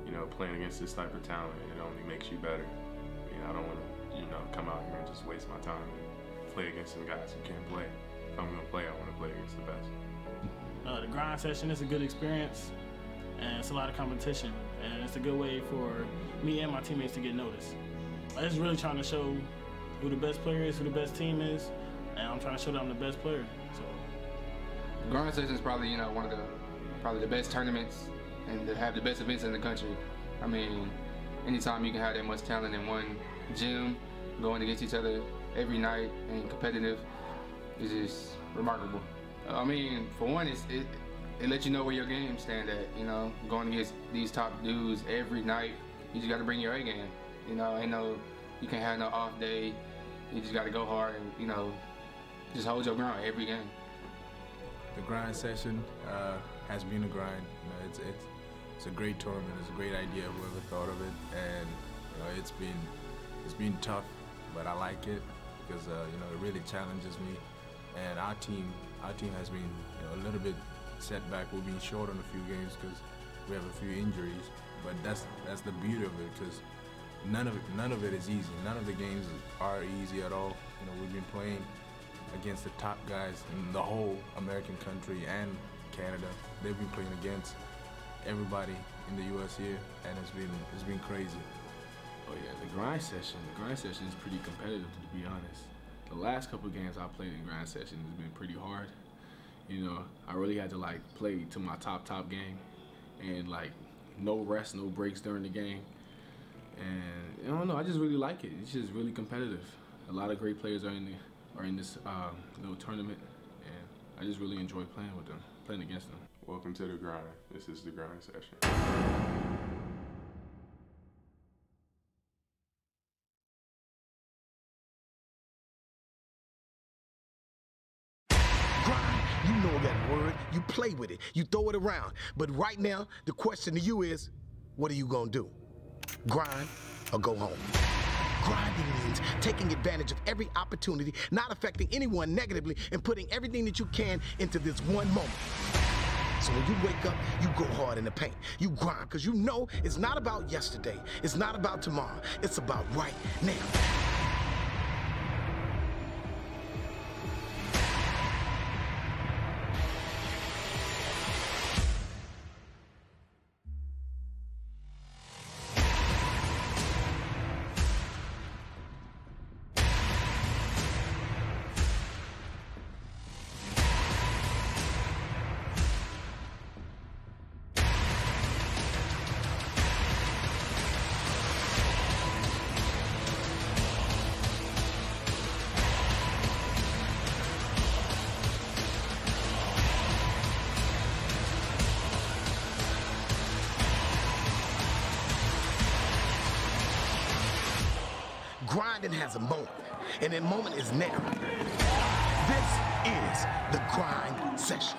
you know, playing against this type of talent, it only makes you better. I mean, I don't want to, you know, come out here and just waste my time and play against some guys who can't play. If I'm gonna play, I want to play against the best. The grind session is a good experience, and it's a lot of competition, and it's a good way for me and my teammates to get noticed. I'm just really trying to show who the best player is, who the best team is, and I'm trying to show that I'm the best player. So, grind session is probably, you know, one of the best tournaments and to have the best events in the country. I mean, anytime you can have that much talent in one gym, going against each other every night and competitive, is just remarkable. I mean, for one, it lets you know where your game stand at. You know, going against these top dudes every night, you just got to bring your A game. You know, you can't have no off day. You just got to go hard and, you know, just hold your ground every game. The grind session has been a grind. You know, it's a great tournament. It's a great idea. Whoever thought of it, and you know, it's been tough, but I like it because you know, it really challenges me. And our team has been, you know, a little bit setback. We've been short on a few games because we have a few injuries. But that's the beauty of it, because none of it is easy. None of the games are easy at all. You know, we've been playing against the top guys in the whole American country and Canada. They've been playing against everybody in the U.S. here, and it's been crazy. Oh yeah, the grind session is pretty competitive, to be honest. The last couple of games I played in grind session has been pretty hard. You know, I really had to like play to my top game, and like no rest, no breaks during the game. And I don't know, I just really like it. It's just really competitive. A lot of great players are in this little tournament, and I just really enjoy playing with them, playing against them. Welcome to the grind. This is the grind session. You know that word. You play with it. You throw it around. But right now, the question to you is, what are you gonna do? Grind or go home? Grinding means taking advantage of every opportunity, not affecting anyone negatively, and putting everything that you can into this one moment. So when you wake up, you go hard in the paint. You grind, because you know it's not about yesterday. It's not about tomorrow. It's about right now. Grinding has a moment, and that moment is now. This is the grind session.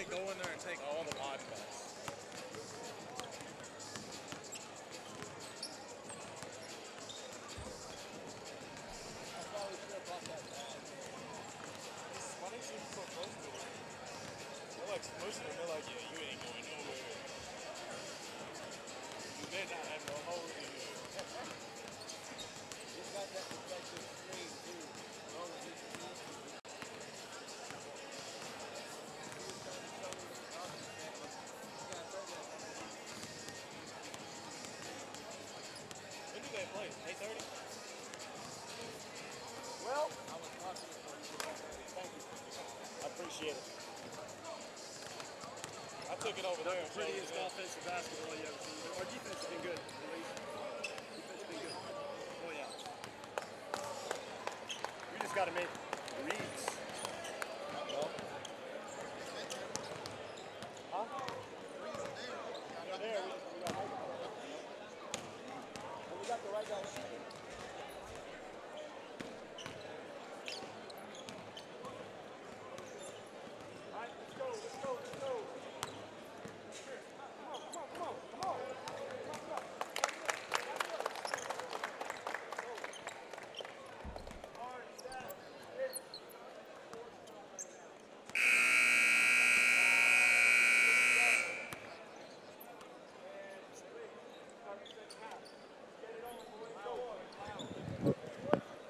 can't go in there and take all the body parts. Why they seem so close to it? They're like smushing them. They're like, yeah, you ain't going nowhere. You better not have no holes in you. He's got that protective screen too. As long as it's when do they play? 8:30? Well, I was talking to you. Thank you. I appreciate it. I took it over there. The prettiest offensive basketball you ever seen. Our defense has been good. Defense has been good. Oh, yeah. We just got to make reads. Well. Huh? There. We got the right guy shooting.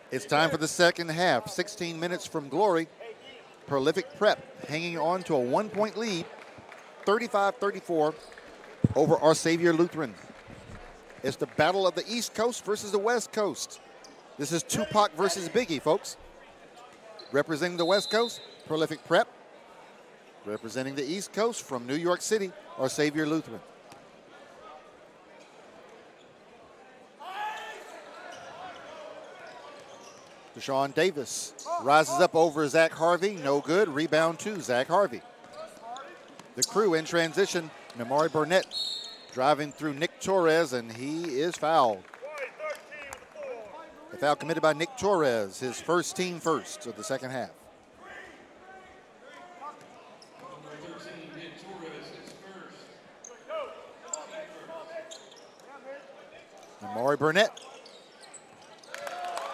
It's time for the second half. 16 minutes from glory. Prolific Prep hanging on to a 1-point lead, 35-34 over our Saviour Lutheran. It's the battle of the East Coast versus the West Coast. This is Tupac versus Biggie, folks. Representing the West Coast, Prolific Prep. Representing the East Coast from New York City, our Saviour Lutheran. Deshaun Davis rises up over Zach Harvey. No good. Rebound to Zach Harvey. The crew in transition. Namari Burnett driving through Nick Torres, and he is fouled. A foul committed by Nick Torres, his first team first of the second half. Namari Burnett.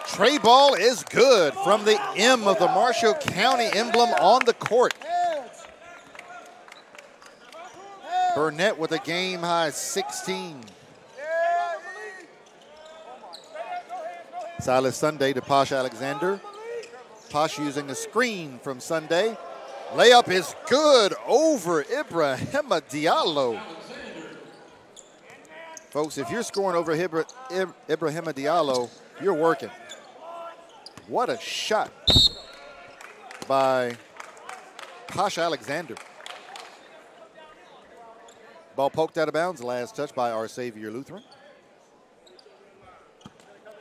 Tray ball is good from the M of the Marshall County emblem on the court. Burnett with a game-high 16. Silas Sunday to Posh Alexander. Posh using a screen from Sunday. Layup is good over Ibrahima Diallo. Folks, if you're scoring over Ibrahima Diallo, you're working. What a shot by Posh Alexander. Ball poked out of bounds, last touch by our Saviour Lutheran.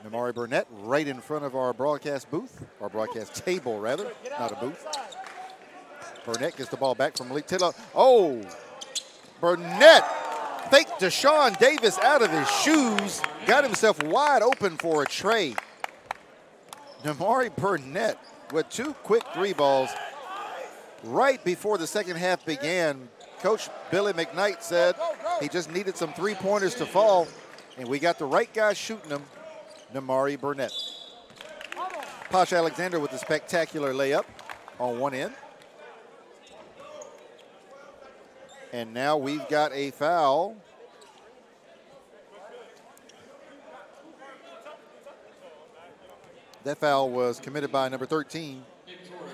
Namari Burnett right in front of our broadcast booth, our broadcast table rather, not a booth. Burnett gets the ball back from Malik Tidlow. Oh, Burnett faked Deshaun Davis out of his shoes, got himself wide open for a tray. Namari Burnett with two quick three balls right before the second half began. Coach Billy McKnight said he just needed some three-pointers to fall, and we got the right guy shooting them, Namari Burnett. Posh Alexander with a spectacular layup on one end. And now we've got a foul. That foul was committed by number 13,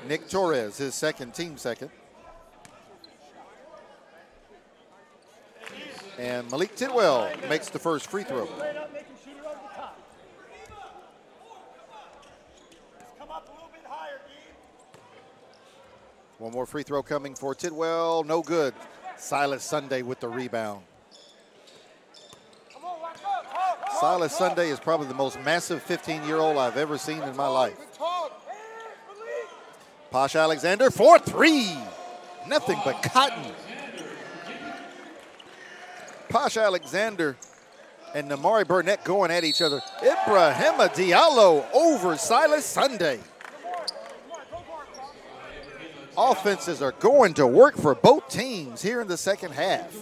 Nick Torres, his second, team second. And Malik Tidwell makes the first free throw. One more free throw coming for Tidwell, no good. Silas Sunday with the rebound. Silas Sunday is probably the most massive 15-year-old I've ever seen in my life. Posh Alexander for three. Nothing but cotton. Posh Alexander and Namari Burnett going at each other. Ibrahima Diallo over Silas Sunday. Offenses are going to work for both teams here in the second half.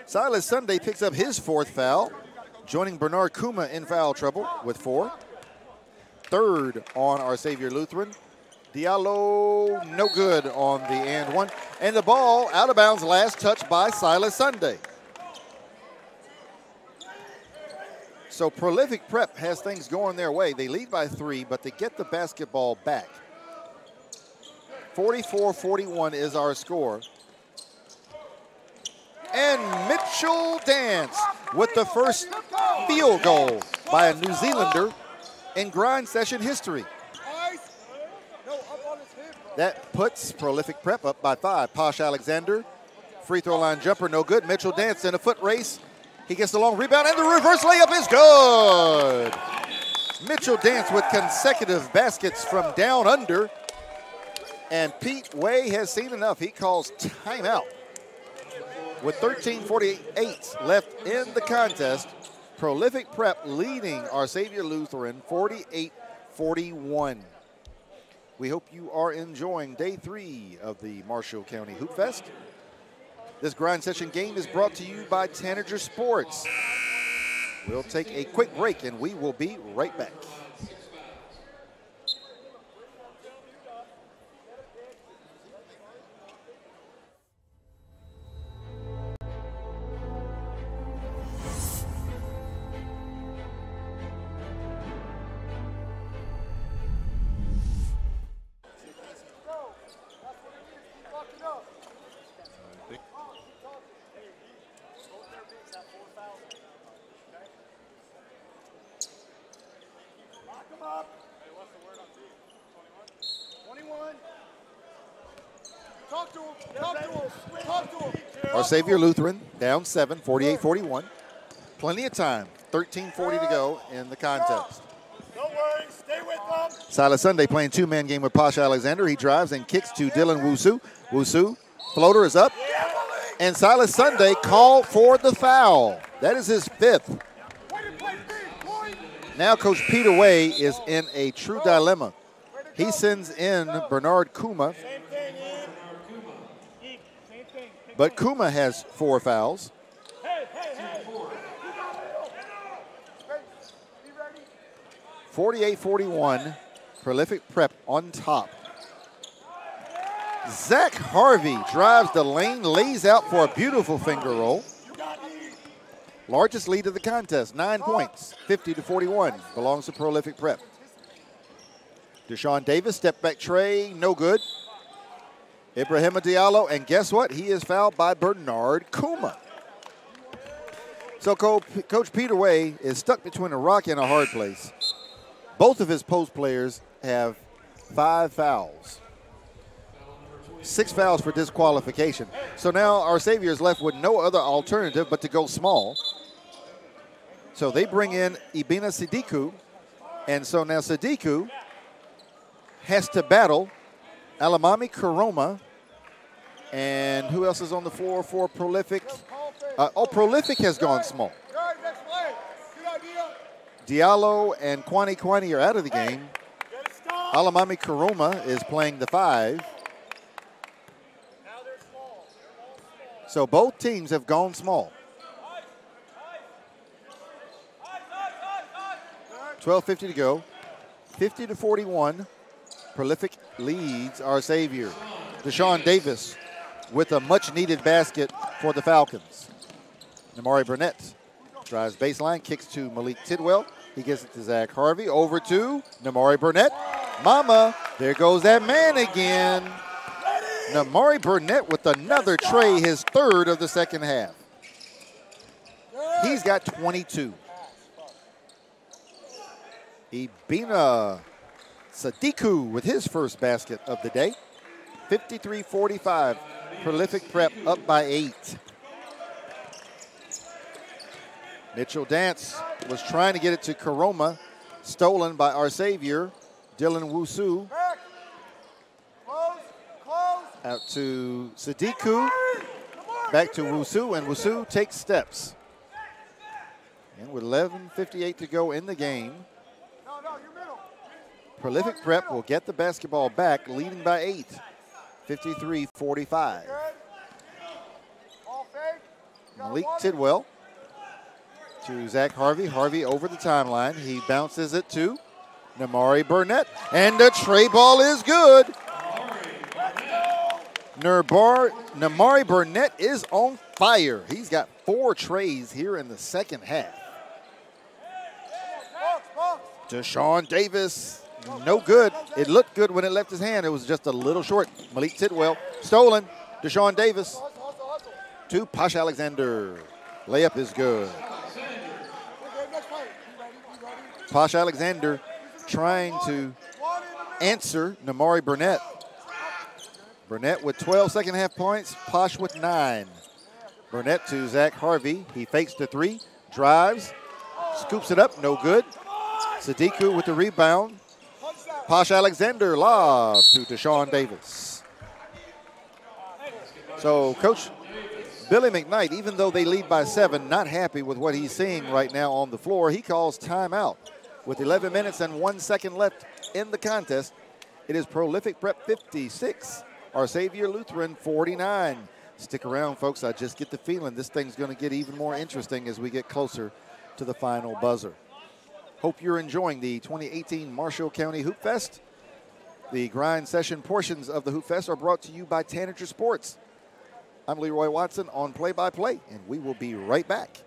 Silas Sunday picks up his 4th foul, joining Bernard Kuma in foul trouble with 4. 3rd on our Saviour Lutheran. Diallo, no good on the and one. And the ball out of bounds, last touch by Silas Sunday. So Prolific Prep has things going their way. They lead by 3, but they get the basketball back. 44-41 is our score. And Mitchell Dance with the first field goal by a New Zealander in grind session history. That puts Prolific Prep up by 5. Posh Alexander, free throw line jumper, no good. Mitchell Dance in a foot race. He gets the long rebound, and the reverse layup is good. Mitchell Dance with consecutive baskets from down under. And Pete Way has seen enough. He calls timeout. With 13:48 left in the contest, Prolific Prep leading our Saviour Lutheran 48-41. We hope you are enjoying day 3 of the Marshall County Hoopfest. This grind session game is brought to you by Tanager Sports. We'll take a quick break and we will be right back. Our Saviour Lutheran down 7, 48-41. Plenty of time, 13:40 to go in the contest. Don't worry, stay with them. Silas Sunday playing 2-man game with Posh Alexander. He drives and kicks to Dylan Wusu. Wusu, floater is up. And Silas Sunday called for the foul. That is his 5th. Now Coach Peter Way is in a true dilemma. He sends in Bernard Kuma. But Kuma has 4 fouls. 48-41, Prolific Prep on top. Zach Harvey drives the lane, lays out for a beautiful finger roll. Largest lead of the contest, 9 points, 50-41, belongs to Prolific Prep. Deshaun Davis, step back tray, no good. Ibrahima Diallo, and guess what? He is fouled by Bernard Kuma. So Coach Peter Way is stuck between a rock and a hard place. Both of his post players have 5 fouls. 6 fouls for disqualification. So now our Saviour is left with no other alternative but to go small. So they bring in Ibina Sidiku. And so now Sidiku has to battle Alamami Karoma. And who else is on the floor for Prolific? Prolific has gone small. Diallo and Kwani are out of the game. Alamami Karoma is playing the 5. So both teams have gone small. 12:50 to go. 50-41. Prolific leads our Saviour. Deshaun Davis with a much-needed basket for the Falcons. Namari Burnett drives baseline, kicks to Malik Tidwell. He gets it to Zach Harvey. Over to Namari Burnett. Mama, there goes that man again. Namari Burnett with another tray, his 3rd of the second half. He's got 22. Ibina Sadiku with his first basket of the day. 53-45, Prolific Prep up by 8. Mitchell Dance was trying to get it to Karoma, stolen by our Saviour, Dylan Wusu. Out to Sadiku, back to Wusu, and Wusu takes steps. And with 11:58 to go in the game, Prolific Prep will get the basketball back, leading by 8, 53-45. Malik Tidwell to Zach Harvey. Harvey over the timeline. He bounces it to Namari Burnett. And the tray ball is good. Namari Burnett is on fire. He's got 4 trays here in the second half. Deshaun Davis, no good. It looked good when it left his hand. It was just a little short. Malik Tidwell, stolen. Deshaun Davis to Posh Alexander. Layup is good. Posh Alexander trying to answer Namari Burnett. Burnett with 12 second half points, Posh with 9. Burnett to Zach Harvey. He fakes the 3, drives, scoops it up, no good. Sadiku with the rebound. Posh Alexander lob to Deshaun Davis. So Coach Billy McKnight, even though they lead by 7, not happy with what he's seeing right now on the floor. He calls timeout. With 11 minutes and 1 second left in the contest, it is Prolific Prep 56, our Saviour Lutheran 49. Stick around, folks. I just get the feeling this thing's going to get even more interesting as we get closer to the final buzzer. Hope you're enjoying the 2018 Marshall County Hoopfest. The grind session portions of the Hoopfest are brought to you by Tanager Sports. I'm Leroy Watson on play-by-play, and we will be right back.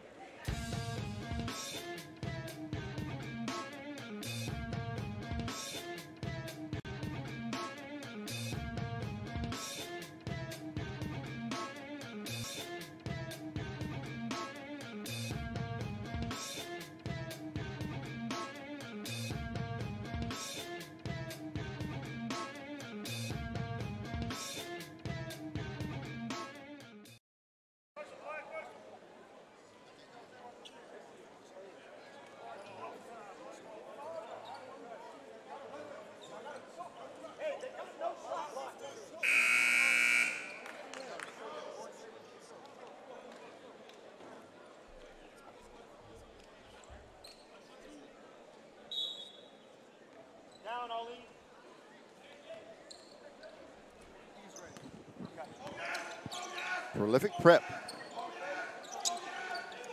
Prolific Prep.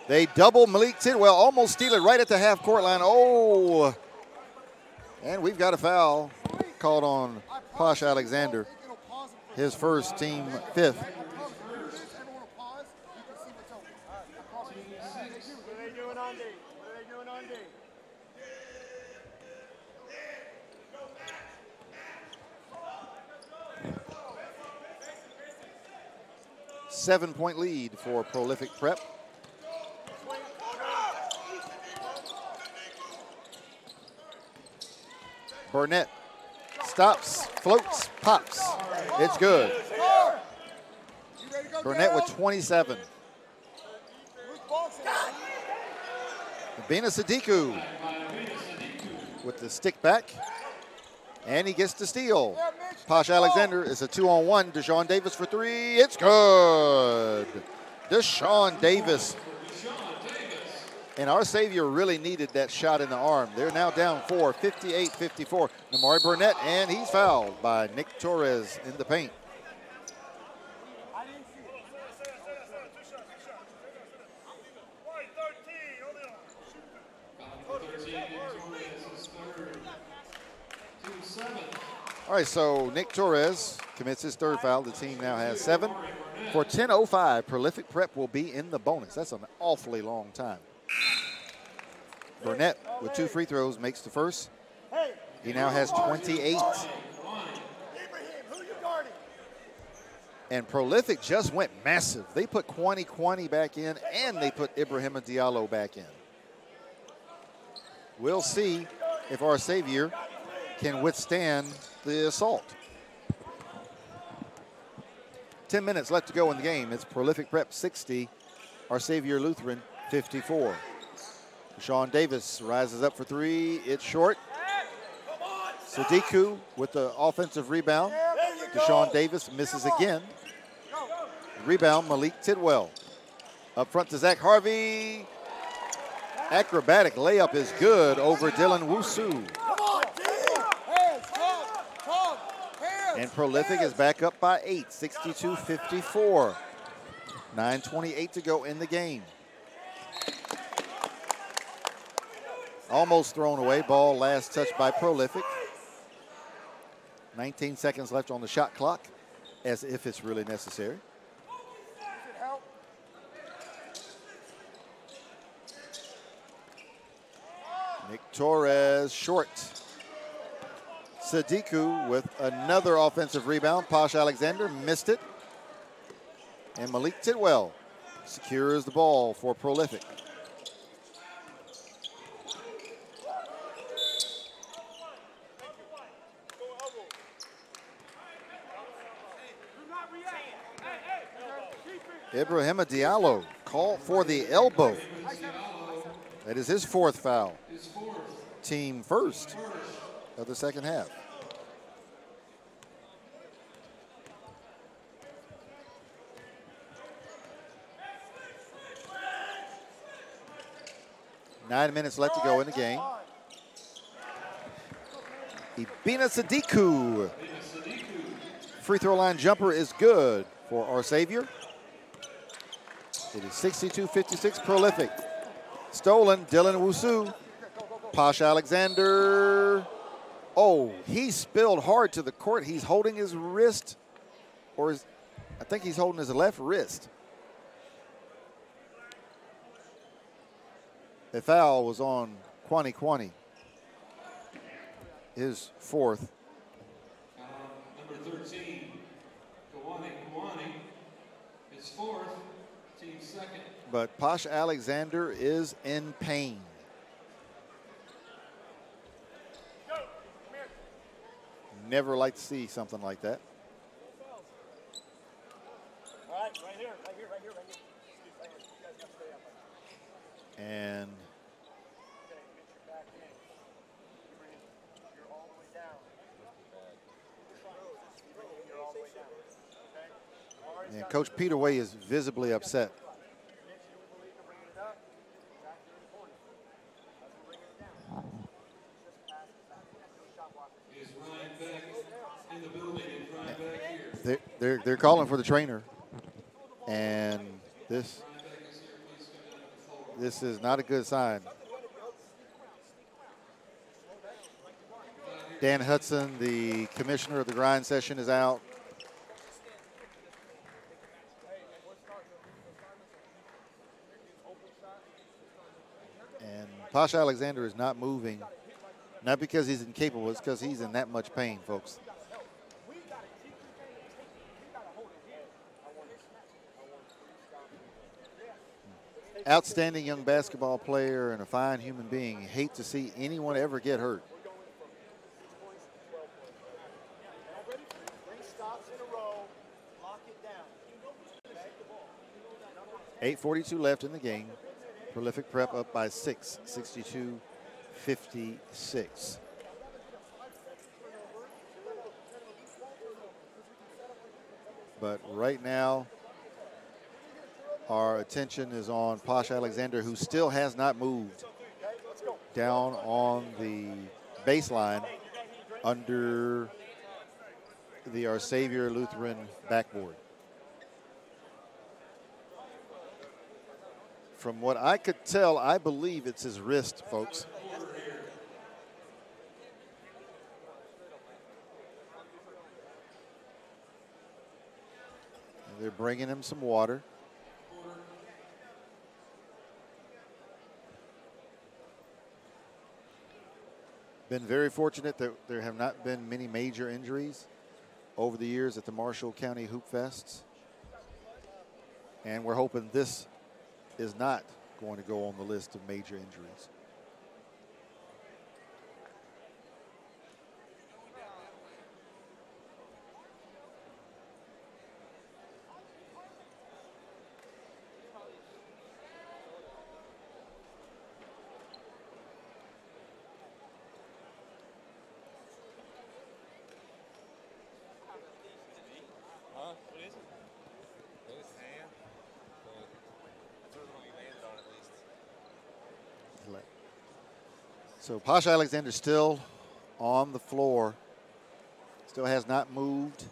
They double Malik Tidwell, almost steal it right at the half-court line. Oh, and we've got a foul called on Posh Alexander, his first, team 5th. What are they doing on D? What are they doing on D? 7-point lead for Prolific Prep. Burnett stops, floats, pops. It's good. Burnett with 27. Bina Sadiku with the stick back. And he gets the steal. Posh Alexander is a 2-on-1. Deshaun Davis for 3. It's good. Deshaun Davis. And our Saviour really needed that shot in the arm. They're now down 4, 58-54. Namari Burnett, and he's fouled by Nick Torres in the paint. All right, so Nick Torres commits his 3rd foul. The team now has 7. For 10:05, Prolific Prep will be in the bonus. That's an awfully long time. Burnett with 2 free throws makes the first. He now has 28. And Prolific just went massive. They put Kwani back in, and they put Ibrahima Diallo back in. We'll see if our Saviour can withstand the assault. 10 minutes left to go in the game. It's Prolific Prep 60, our Saviour Lutheran 54. Deshaun Davis rises up for 3. It's short. Sadiku with the offensive rebound. Deshaun Davis misses again. Rebound, Malik Tidwell. Up front to Zach Harvey. Acrobatic layup is good over Dylan Wusu. And Prolific is back up by 8, 62-54. 9:28 to go in the game. Almost thrown away. Ball last touched by Prolific. 19 seconds left on the shot clock, as if it's really necessary. Nick Torres short. Sadiku with another offensive rebound. Posh Alexander missed it. And Malik Tidwell secures the ball for Prolific. Ibrahima Diallo called for the elbow. That is his 4th foul. Team first of the second half. Nine minutes left to go in the game. Ibina Sadiku. Free throw line jumper is good for our Savior. It is 62-56 Prolific. Stolen, Dylan Wusu. Posh Alexander. Oh, he spilled hard to the court. He's holding his wrist, or I think he's holding his left wrist. The foul was on Kwani, his 4th. Number 13, Kwani, his 4th, team 2nd. But Posh Alexander is in pain. Never like to see something like that. All right, right here. And Coach Peter Way is visibly upset. They're calling for the trainer, and this is not a good sign. Dan Hudson, the commissioner of the grind session, is out. And Posh Alexander is not moving, not because he's incapable, it's because he's in that much pain, folks. Outstanding young basketball player and a fine human being. Hate to see anyone ever get hurt. 8:42 left in the game. Prolific Prep up by 6, 62-56. But right now, our attention is on Posh Alexander, who still has not moved, down on the baseline under the Our Savior Lutheran backboard. From what I could tell, I believe it's his wrist, folks. And they're bringing him some water. Been very fortunate that there have not been many major injuries over the years at the Marshall County Hoopfests. And we're hoping this is not going to go on the list of major injuries. So Posh Alexander still on the floor. Still has not moved.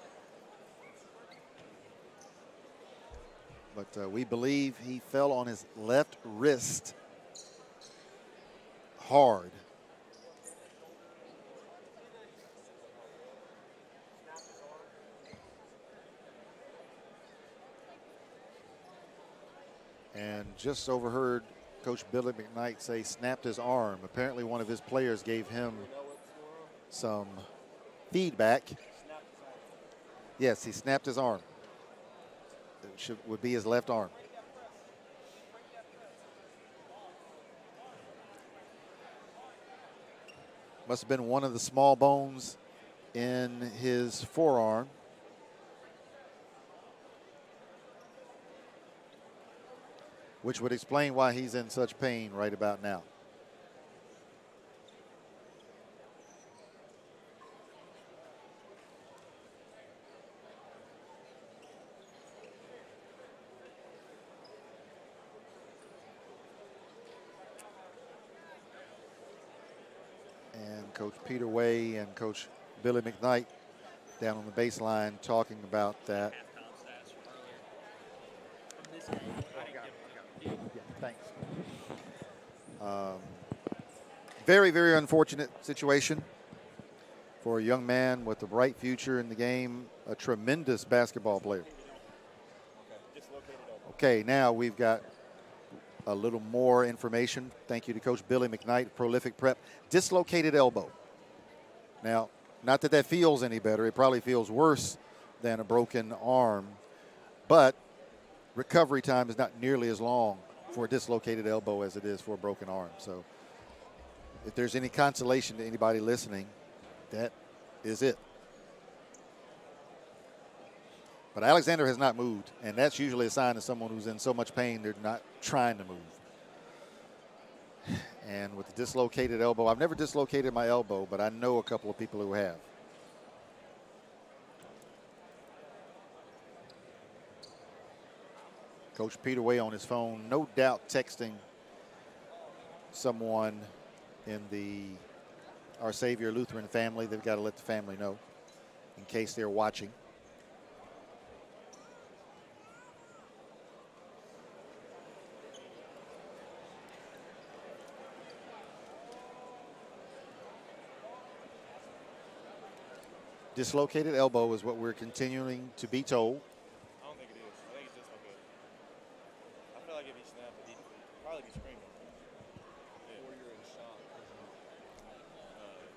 But we believe he fell on his left wrist hard. And just overheard Coach Billy McKnight say snapped his arm. Apparently one of his players gave him some feedback. Yes, he snapped his arm. It would be his left arm. Must have been one of the small bones in his forearm. Which would explain why he's in such pain right about now. And Coach Peter Way and Coach Billy McKnight down on the baseline talking about that. Thanks. Very, very unfortunate situation for a young man with a bright future in the game, a tremendous basketball player. Okay, now we've got a little more information. Thank you to Coach Billy McKnight, Prolific Prep. Dislocated elbow. Now, not that that feels any better. It probably feels worse than a broken arm, but recovery time is not nearly as long for a dislocated elbow as it is for a broken arm. So if there's any consolation to anybody listening, that is it. But Alexander has not moved, and that's usually a sign of someone who's in so much pain they're not trying to move. And with the dislocated elbow, I've never dislocated my elbow, but I know a couple of people who have. Coach Peter Way on his phone, no doubt texting someone in our Saviour Lutheran family. They've got to let the family know in case they're watching. Dislocated elbow is what we're continuing to be told. I don't think it is. I think it's dislocated. I feel like if he snapped it, he'd probably be screaming. Yeah. Or you're in shock.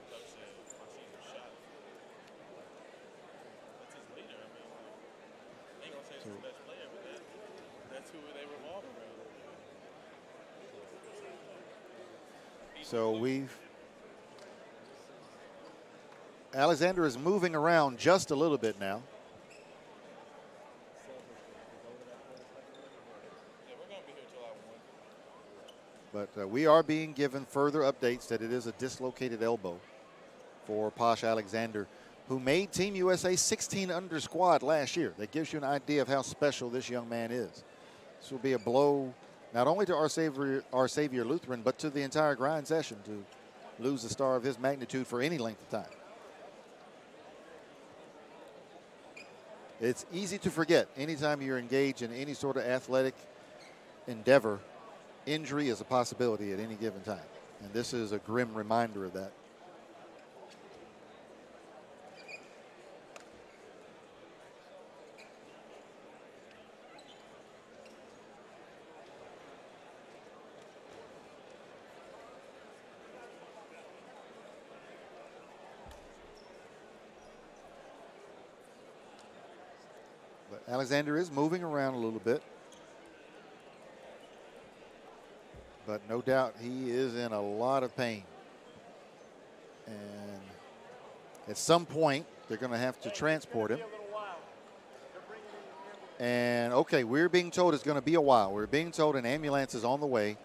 Coach said, my season's shot. That's his leader. I mean, I ain't gonna say he's his best player, but that's who they revolve around. So Alexander is moving around just a little bit now. But we are being given further updates that it is a dislocated elbow for Posh Alexander, who made Team USA 16 under squad last year. That gives you an idea of how special this young man is. This will be a blow not only to our Saviour Lutheran, but to the entire grind session to lose a star of his magnitude for any length of time. It's easy to forget anytime you're engaged in any sort of athletic endeavor, injury is a possibility at any given time. And this is a grim reminder of that. Alexander is moving around a little bit, but no doubt he is in a lot of pain. And at some point, they're going to have to transport him. And, okay, we're being told it's going to be a while. We're being told an ambulance is on the way,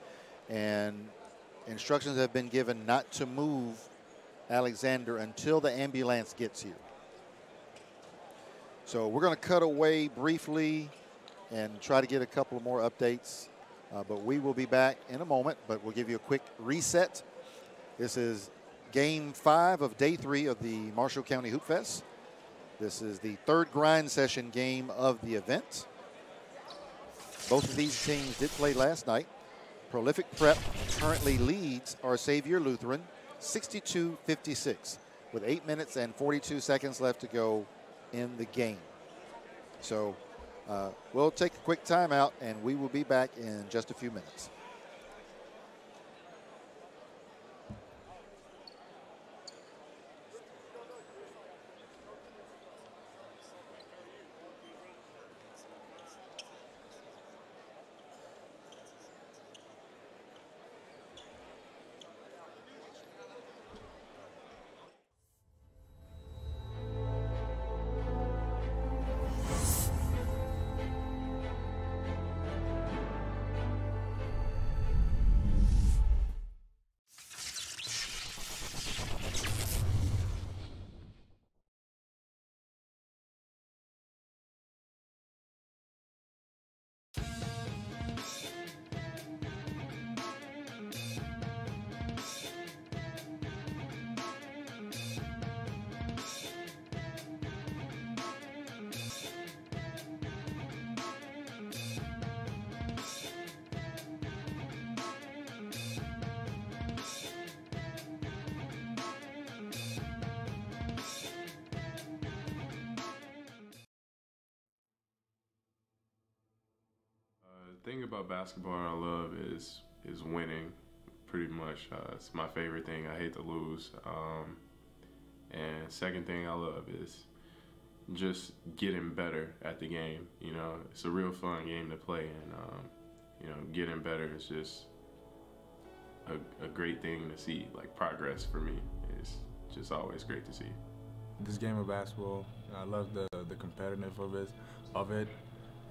and instructions have been given not to move Alexander until the ambulance gets here. So we're going to cut away briefly and try to get a couple of more updates. But we will be back in a moment, but we'll give you a quick reset. This is Game 5 of Day 3 of the Marshall County Hoopfest. This is the third grind session game of the event. Both of these teams did play last night. Prolific Prep currently leads our Saviour Lutheran 62-56 with 8 minutes and 42 seconds left to go in the game. So we'll take a quick timeout and we will be back in just a few minutes. The thing about basketball I love is winning. Pretty much, it's my favorite thing. I hate to lose. And second thing I love is just getting better at the game. You know, it's a real fun game to play, and you know, getting better is just a great thing to see. Like, progress for me is just always great to see. This game of basketball, I love the competitiveness of it,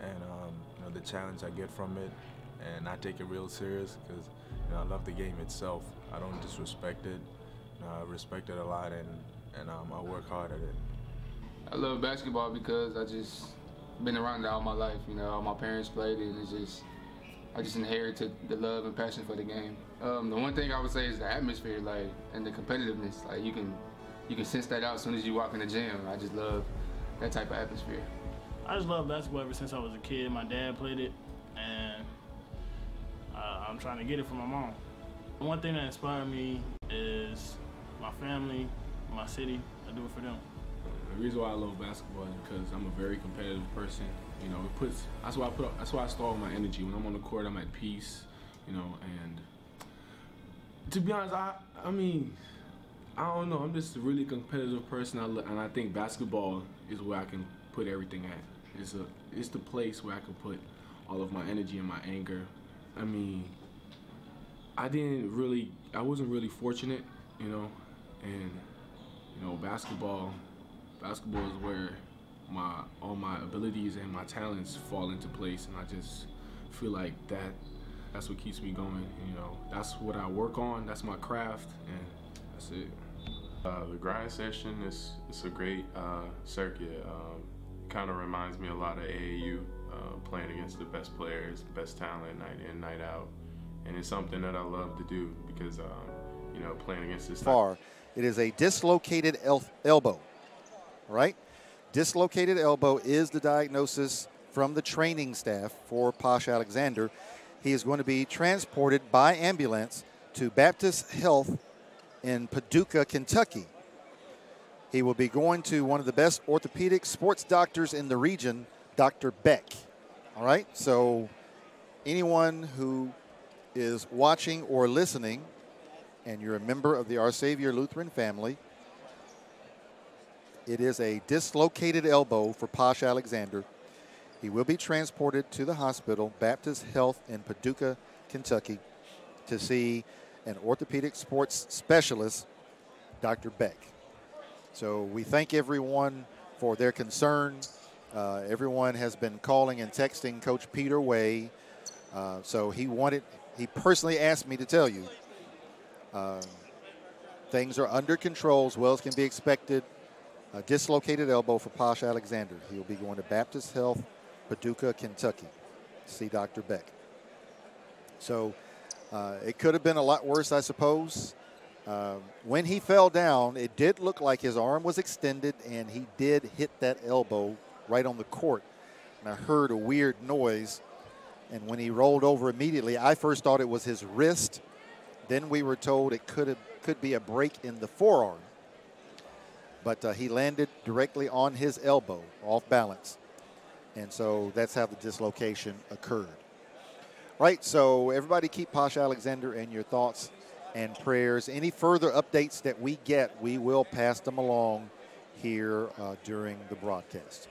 and you know, the challenge I get from it, and I take it real serious because, you know, I love the game itself. I don't disrespect it. You know, I respect it a lot, and I work hard at it. I love basketball because I just been around it all my life. You know, all my parents played it, and I just inherited the love and passion for the game. The one thing I would say is the atmosphere, like, and the competitiveness. Like, you can sense that out as soon as you walk in the gym. I just love that type of atmosphere. I just love basketball ever since I was a kid. My dad played it, and I'm trying to get it from my mom. One thing that inspired me is my family, my city. I do it for them. The reason why I love basketball is because I'm a very competitive person. You know, that's why I store my energy. When I'm on the court, I'm at peace. You know, and to be honest, I mean, I don't know. I'm just a really competitive person, and I think basketball is where I can put everything at. It's the place where I can put all of my energy and my anger. I mean, I wasn't really fortunate, you know, and you know, basketball is where all my abilities and my talents fall into place, and I just feel like that's what keeps me going. You know, that's what I work on. That's my craft, and that's it. The grind session is a great circuit. Kind of reminds me a lot of AAU, playing against the best players, best talent, night in, night out, and it's something that I love to do because you know, playing against this. It is a dislocated elbow, right? Dislocated elbow is the diagnosis from the training staff for Posh Alexander. He is going to be transported by ambulance to Baptist Health in Paducah, Kentucky. He will be going to one of the best orthopedic sports doctors in the region, Dr. Beck. All right, so anyone who is watching or listening, and you're a member of the Our Saviour Lutheran family, it is a dislocated elbow for Posh Alexander. He will be transported to the hospital, Baptist Health in Paducah, Kentucky, to see an orthopedic sports specialist, Dr. Beck. So we thank everyone for their concern. Everyone has been calling and texting Coach Peter Way. So he personally asked me to tell you, things are under control as well as can be expected. A dislocated elbow for Posh Alexander. He'll be going to Baptist Health, Paducah, Kentucky, to see Dr. Beck. So it could have been a lot worse, I suppose. When he fell down, it did look like his arm was extended, and he did hit that elbow right on the court. And I heard a weird noise. And when he rolled over immediately, I first thought it was his wrist. Then we were told it could be a break in the forearm. But he landed directly on his elbow, off balance. And so that's how the dislocation occurred. Right, so everybody keep Posh Alexander in your thoughts and prayers. Any further updates that we get, we will pass them along here during the broadcast.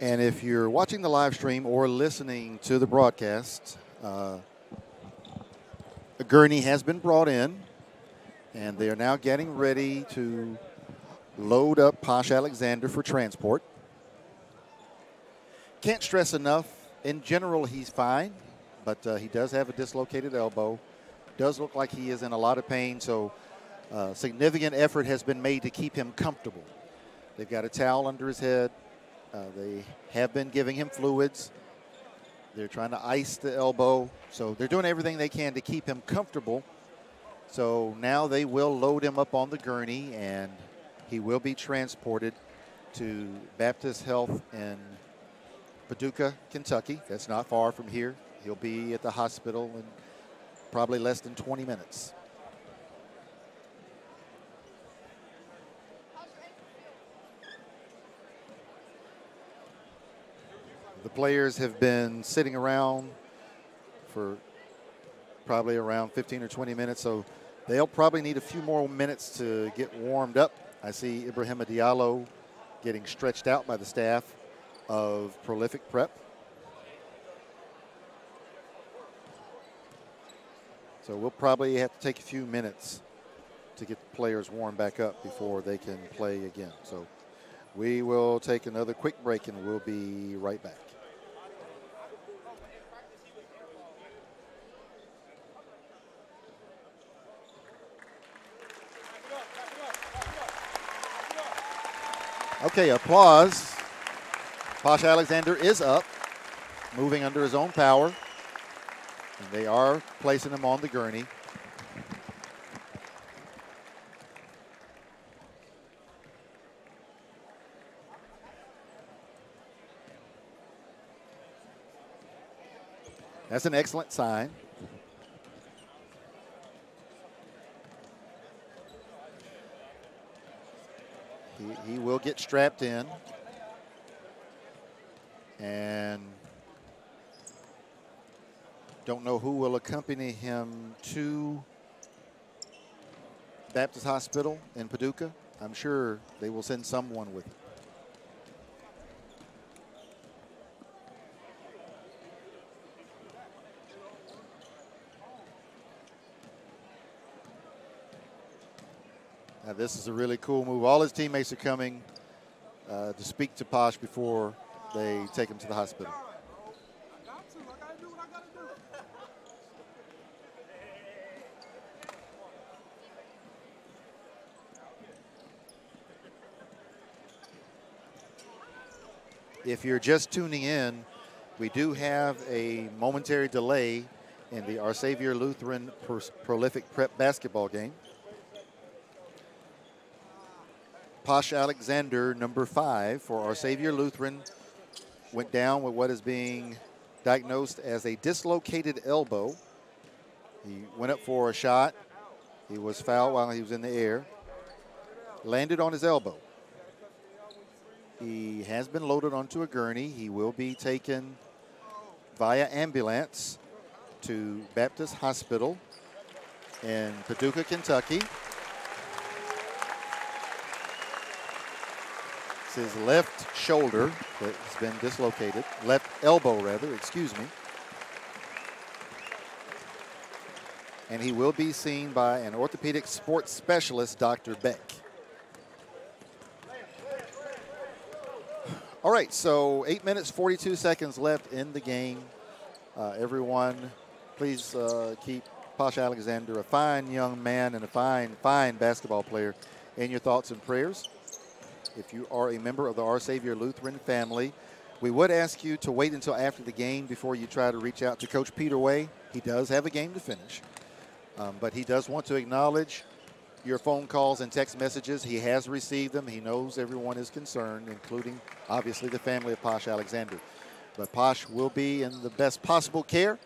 And if you're watching the live stream or listening to the broadcast, a gurney has been brought in, and they are now getting ready to load up Posh Alexander for transport. Can't stress enough, in general, he's fine, but he does have a dislocated elbow. Does look like he is in a lot of pain, so significant effort has been made to keep him comfortable. They've got a towel under his head. They have been giving him fluids. They're trying to ice the elbow. So they're doing everything they can to keep him comfortable. So now they will load him up on the gurney, and he will be transported to Baptist Health in Paducah, Kentucky. That's not far from here. He'll be at the hospital in probably less than 20 minutes. The players have been sitting around for probably around 15 or 20 minutes, so they'll probably need a few more minutes to get warmed up. I see Ibrahima Diallo getting stretched out by the staff of Prolific Prep. So we'll probably have to take a few minutes to get the players warmed back up before they can play again. So we will take another quick break, and we'll be right back. Okay, applause. Posh Alexander is up, moving under his own power. And they are placing him on the gurney. That's an excellent sign. He will get strapped in. And don't know who will accompany him to Baptist Hospital in Paducah. I'm sure they will send someone with him. Now this is a really cool move. All his teammates are coming to speak to Posh before they take him to the hospital. If you're just tuning in, we do have a momentary delay in the Our Saviour Lutheran Prolific Prep basketball game. Posh Alexander, number 5 for our Saviour Lutheran, went down with what is being diagnosed as a dislocated elbow. He went up for a shot. He was fouled while he was in the air. Landed on his elbow. He has been loaded onto a gurney. He will be taken via ambulance to Baptist Hospital in Paducah, Kentucky. It's his left shoulder that's been dislocated. Left elbow, rather, excuse me. And he will be seen by an orthopedic sports specialist, Dr. Beck. All right, so 8 minutes, 42 seconds left in the game. Everyone, please keep Posh Alexander, a fine young man and a fine basketball player, in your thoughts and prayers. If you are a member of the Our Saviour Lutheran family, we would ask you to wait until after the game before you try to reach out to Coach Peter Way. He does have a game to finish, but he does want to acknowledge your phone calls and text messages. He has received them. He knows everyone is concerned, including, obviously, the family of Posh Alexander. But Posh will be in the best possible care.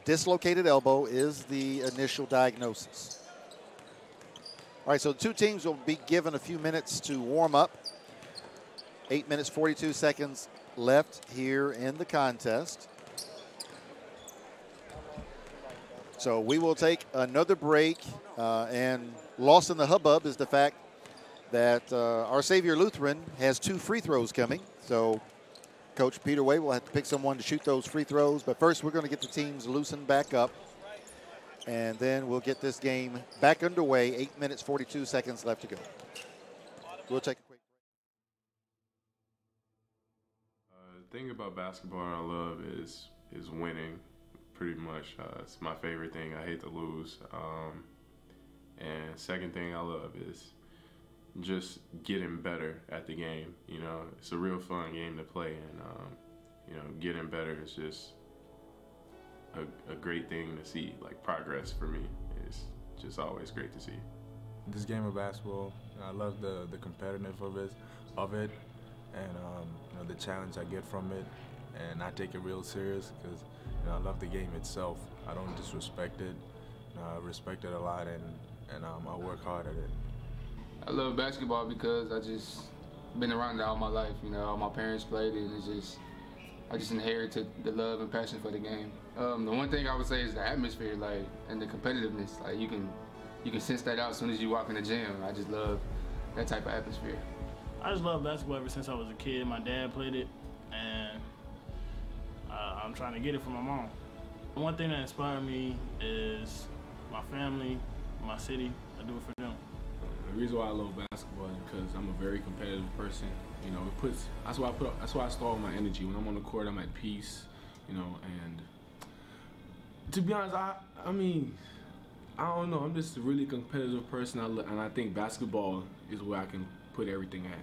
Dislocated elbow is the initial diagnosis. All right, so the two teams will be given a few minutes to warm up. 8 minutes, 42 seconds left here in the contest. So we will take another break, and lost in the hubbub is the fact that Our Saviour Lutheran has 2 free throws coming. So Coach Peter Way will have to pick someone to shoot those free throws. But first, we're going to get the teams loosened back up, and then we'll get this game back underway. 8 minutes, 42 seconds left to go. We'll take a quick break. The thing about basketball I love is winning. Pretty much, it's my favorite thing. I hate to lose. And second thing I love is just getting better at the game. You know, it's a real fun game to play, and you know, getting better is just a great thing to see. Like, progress for me is just always great to see. This game of basketball, I love the competitiveness of it, and you know, the challenge I get from it, and I take it real serious because, you know, I love the game itself. I don't disrespect it. I respect it a lot, and I work hard at it. I love basketball because I just been around it all my life. You know, all my parents played it, and I just inherited the love and passion for the game. The one thing I would say is the atmosphere, like, and the competitiveness. Like, you can sense that out as soon as you walk in the gym. I just love that type of atmosphere. I just love basketball ever since I was a kid. My dad played it, and I'm trying to get it from my mom. One thing that inspired me is my family, my city. I do it for them. The reason why I love basketball is because I'm a very competitive person. You know, that's why I store my energy. When I'm on the court, I'm at peace. You know, and to be honest, I mean, I don't know. I'm just a really competitive person, and I think basketball is where I can put everything at.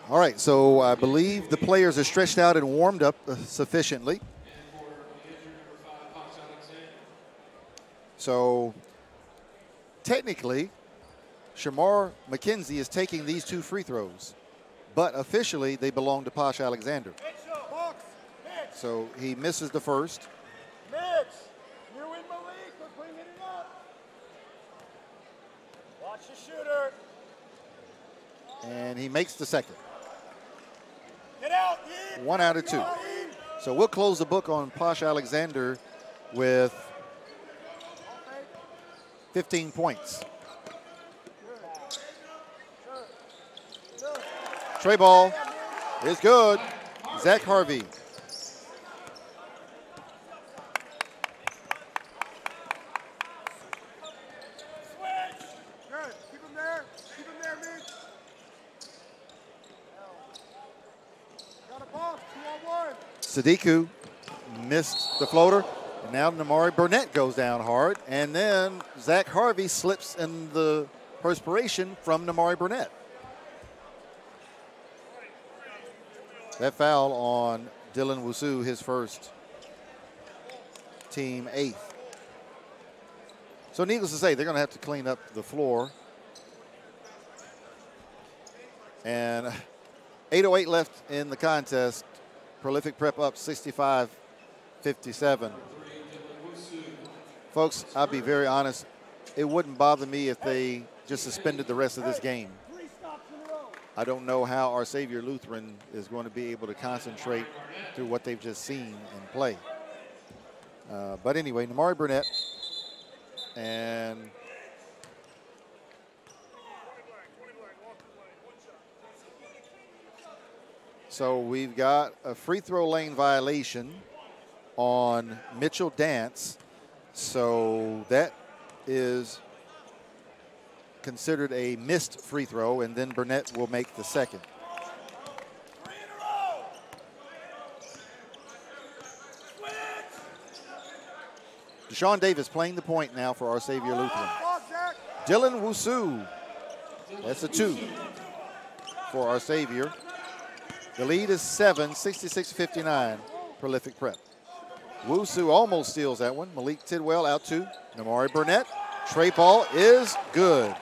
All right, so I believe the players are stretched out and warmed up sufficiently. So technically, Shamar McKenzie is taking these 2 free throws, but officially they belong to Posh Alexander. So he misses the first. Mitch, you and Malik are bringing it up. Watch the shooter. And he makes the second. Get out, Eve. 1 out of 2. So we'll close the book on Posh Alexander with 15 points. Tray ball is good. Zach Harvey. Sadiku missed the floater. And now Namari Burnett goes down hard. And then Zach Harvey slips in the perspiration from Namari Burnett. That foul on Dylan Wusu, his first, team 8th. So needless to say, they're going to have to clean up the floor. And 8:08 left in the contest. Prolific Prep up 65-57. Folks, I'll be very honest. It wouldn't bother me if they just suspended the rest of this game. I don't know how our Saviour Lutheran is going to be able to concentrate through what they've just seen and play. But anyway, Namari Burnett and so we've got a free throw lane violation on Mitchell Dance. So that is considered a missed free throw, and then Burnett will make the second. Deshaun Davis playing the point now for our Saviour Lutheran. Dylan Wusu, that's a 2 for our Saviour. The lead is 7, 66-59, Prolific Prep. Wusu almost steals that one. Malik Tidwell out 2. Namari Burnett. Trey Paul is good.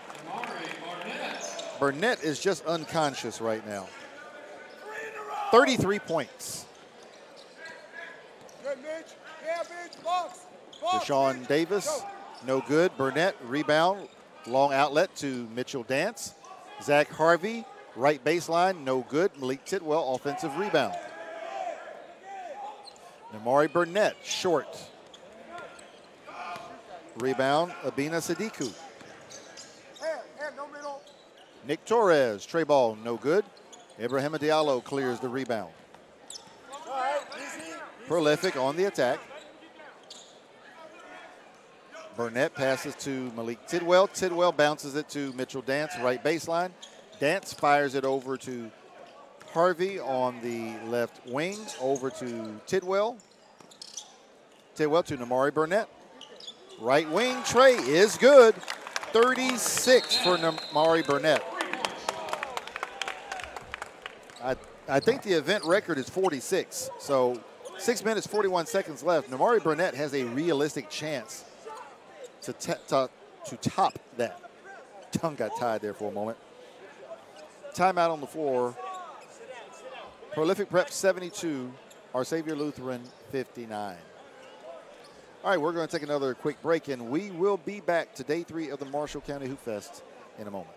Burnett is just unconscious right now. 33 points. Good, Mitch. Yeah, Mitch. Box. Deshaun Davis, no good. Burnett, rebound. Long outlet to Mitchell Dance. Zach Harvey, right baseline, no good. Malik Tidwell, offensive rebound. Namari Burnett, short. Rebound, Abina Sadiku. No middle. Nick Torres, tray ball, no good. Ibrahim Diallo clears the rebound. Prolific on the attack. Burnett passes to Malik Tidwell. Tidwell bounces it to Mitchell Dance, right baseline. Dance fires it over to Harvey on the left wing, over to Tidwell. Tidwell to Namari Burnett. Right wing, Trey is good. 36 for Namari Burnett. I think the event record is 46. So 6 minutes, 41 seconds left. Namari Burnett has a realistic chance to top that. Tongue got tied there for a moment. Timeout on the floor. Prolific Prep 72, our Saviour Lutheran 59. All right, we're going to take another quick break, and we will be back to day 3 of the Marshall County Hoopfest in a moment.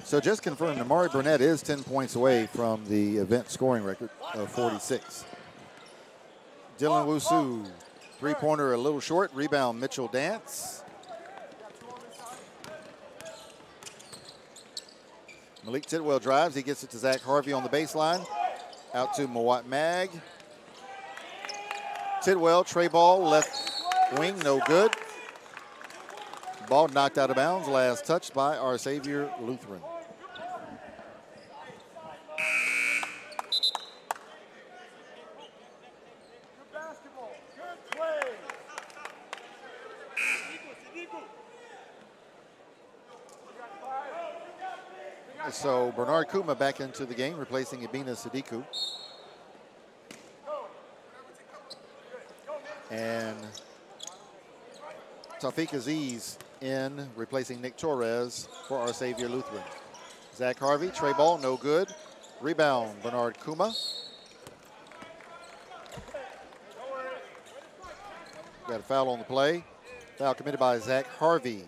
So just confirmed, Namari Burnett is 10 points away from the event scoring record of 46. Dylan Wusu, three-pointer a little short. Rebound, Mitchell Dance. Malik Tidwell drives. He gets it to Zach Harvey on the baseline. Out to Mawat Mag. Tidwell, tray ball, left wing, no good. Ball knocked out of bounds. Last touched by our Saviour Lutheran. So Bernard Kuma back into the game, replacing Ibina Sadiku. And Taufik Aziz in, replacing Nick Torres for our Saviour Lutheran. Zach Harvey, tray ball, no good. Rebound, Bernard Kuma. Got a foul on the play. Foul committed by Zach Harvey.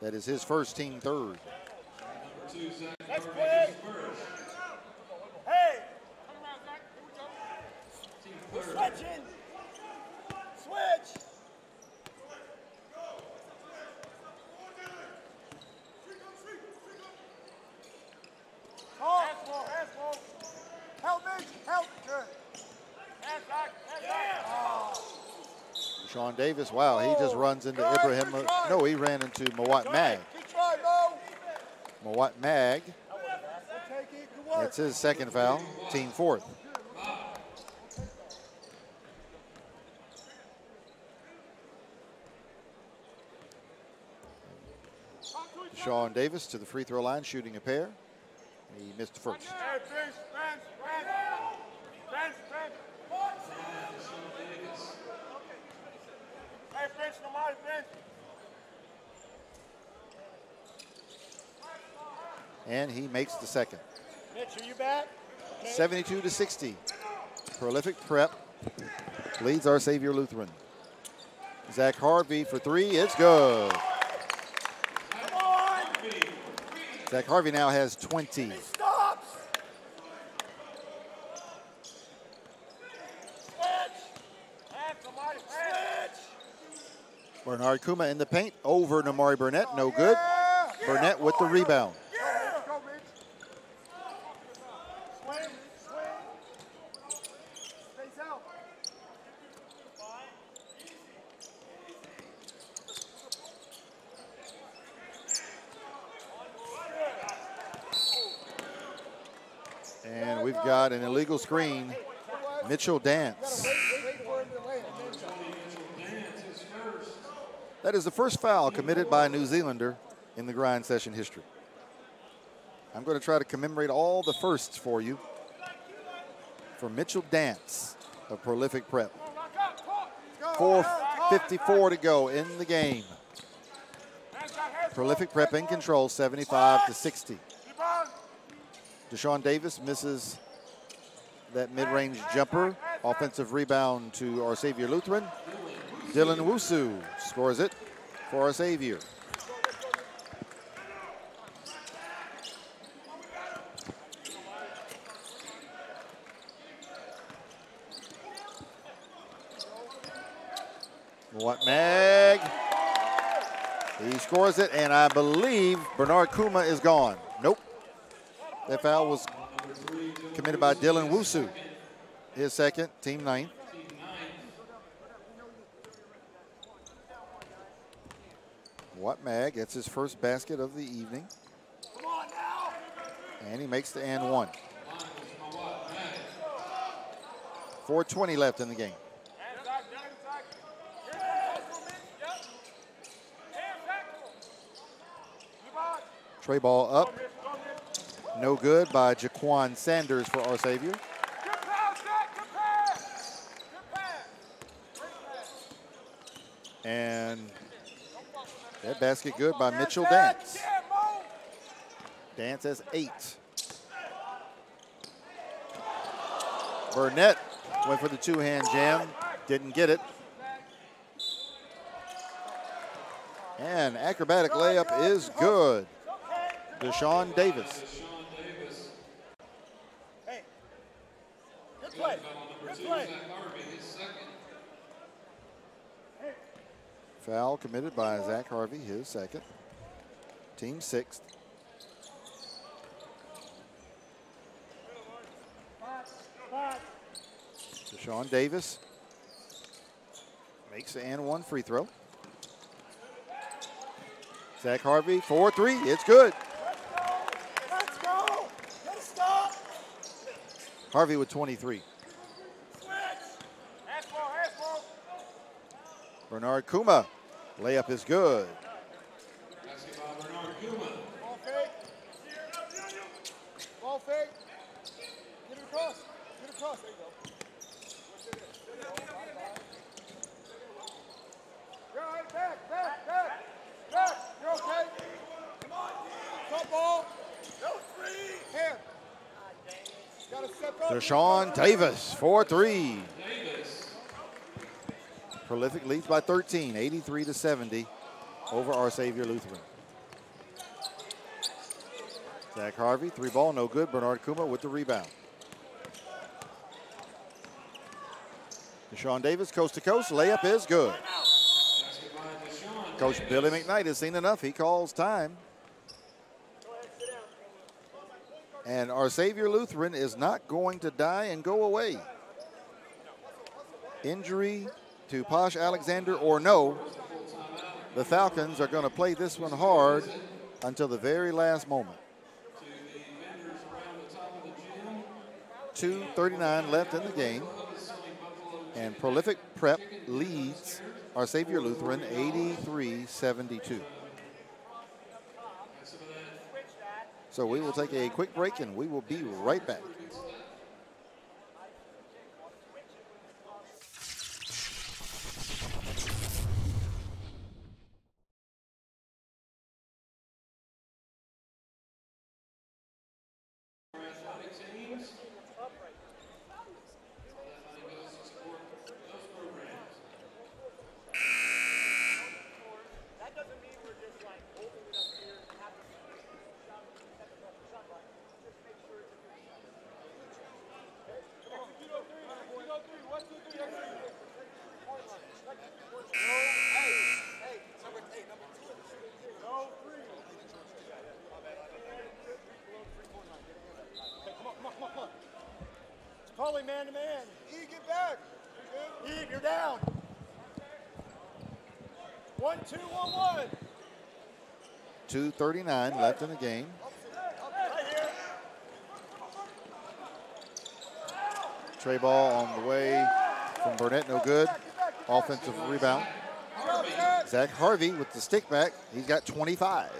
That is his first, team third. Next play. Hey. We're switching. Switch. Help me. Help. Good. Sean Davis, wow, he just runs into Ibrahim. No, he ran into Mawat Mag. Mawat Mag. That's his second foul, team fourth. Sean Davis to the free throw line, shooting a pair. He missed the first. And he makes the second. Mitch, are you back? 72-60. Prolific Prep leads our Saviour Lutheran. Zach Harvey for three, it's good. Come on. Zach Harvey now has 20. Stops. Bernard Kuma in the paint, over Namari Burnett, no good. Burnett with the rebound. And we've got an illegal screen. Mitchell Dance. That is the first foul committed by a New Zealander in the grind session history. I'm going to try to commemorate all the firsts for you. For Mitchell Dance of Prolific Prep. 4:54 to go in the game. Prolific Prep in control, 75-60. Deshaun Davis misses that mid-range jumper. Offensive rebound to our Saviour Lutheran. Dylan Wusu scores it for our Saviour. What Mag? He scores it, and I believe Bernard Kuma is gone. Nope. That foul was committed by Dylan Wusu. His second, team ninth. What Mag gets his first basket of the evening. And he makes the and one. 4:20 left in the game. Tray ball up. No good by Jaquan Sanders for our Saviour. And that basket good by Mitchell Dance. Dance has 8. Burnett went for the two-hand jam, didn't get it. And acrobatic layup is good. Deshaun Davis. Hey, good play. Good play. Foul committed by Zach Harvey, his second. Team sixth. Deshaun Davis makes the and one free throw. Zach Harvey, 4-3, it's good. Let's go. Let's stop. Harvey with 23. Bernard Kuma, layup is good. Basketball, Bernard Kuma. cross. There you go. You're all right. Back. You're okay. Come on, D. Ball. No three. Here. Gotta step up. Deshaun Davis, 4-3. Prolific leads by 13, 83-70 over our Saviour Lutheran. Zach Harvey, 3 ball, no good. Bernard Kuma with the rebound. Deshaun Davis, coast to coast, layup is good. Coach Billy McKnight has seen enough. He calls time. And our Saviour Lutheran is not going to die and go away. Injury to Posh Alexander or no, the Falcons are going to play this one hard until the very last moment. 2:39 left in the game. And Prolific Prep leads our Saviour Lutheran 83-72. So we will take a quick break and we will be right back. Calling man to man. E, get back. E, you're down. 1-2-1-1. 2:39 left in the game. Right here. Tray ball on the way from Burnett, no good. Offensive rebound. Zach Harvey with the stick back. He's got 25.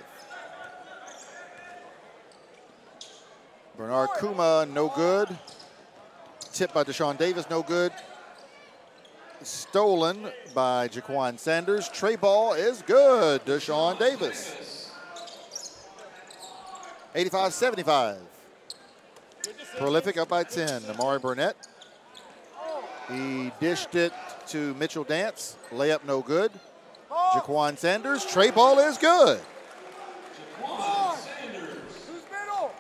Bernard Kuma, no good. Tipped by Deshaun Davis, no good. Stolen by Jaquan Sanders. Tray ball is good. Deshaun Davis. 85-75. Prolific up by 10. Amari Burnett. He dished it to Mitchell Dance. Layup no good. Jaquan Sanders. Tray ball is good.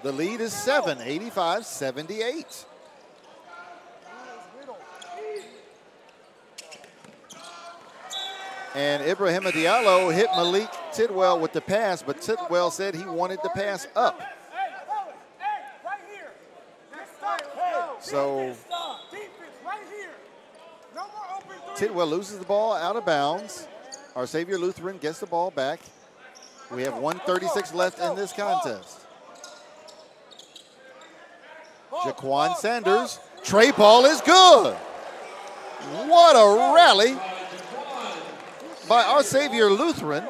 The lead is 7, 85-78. And Ibrahim Diallo hit Malik Tidwell with the pass, but Tidwell said he wanted the pass up. So Tidwell loses the ball out of bounds. Our Saviour Lutheran gets the ball back. We have 1:36 left in this contest. Jaquan Sanders, tray ball is good. What a rally by our Saviour Lutheran,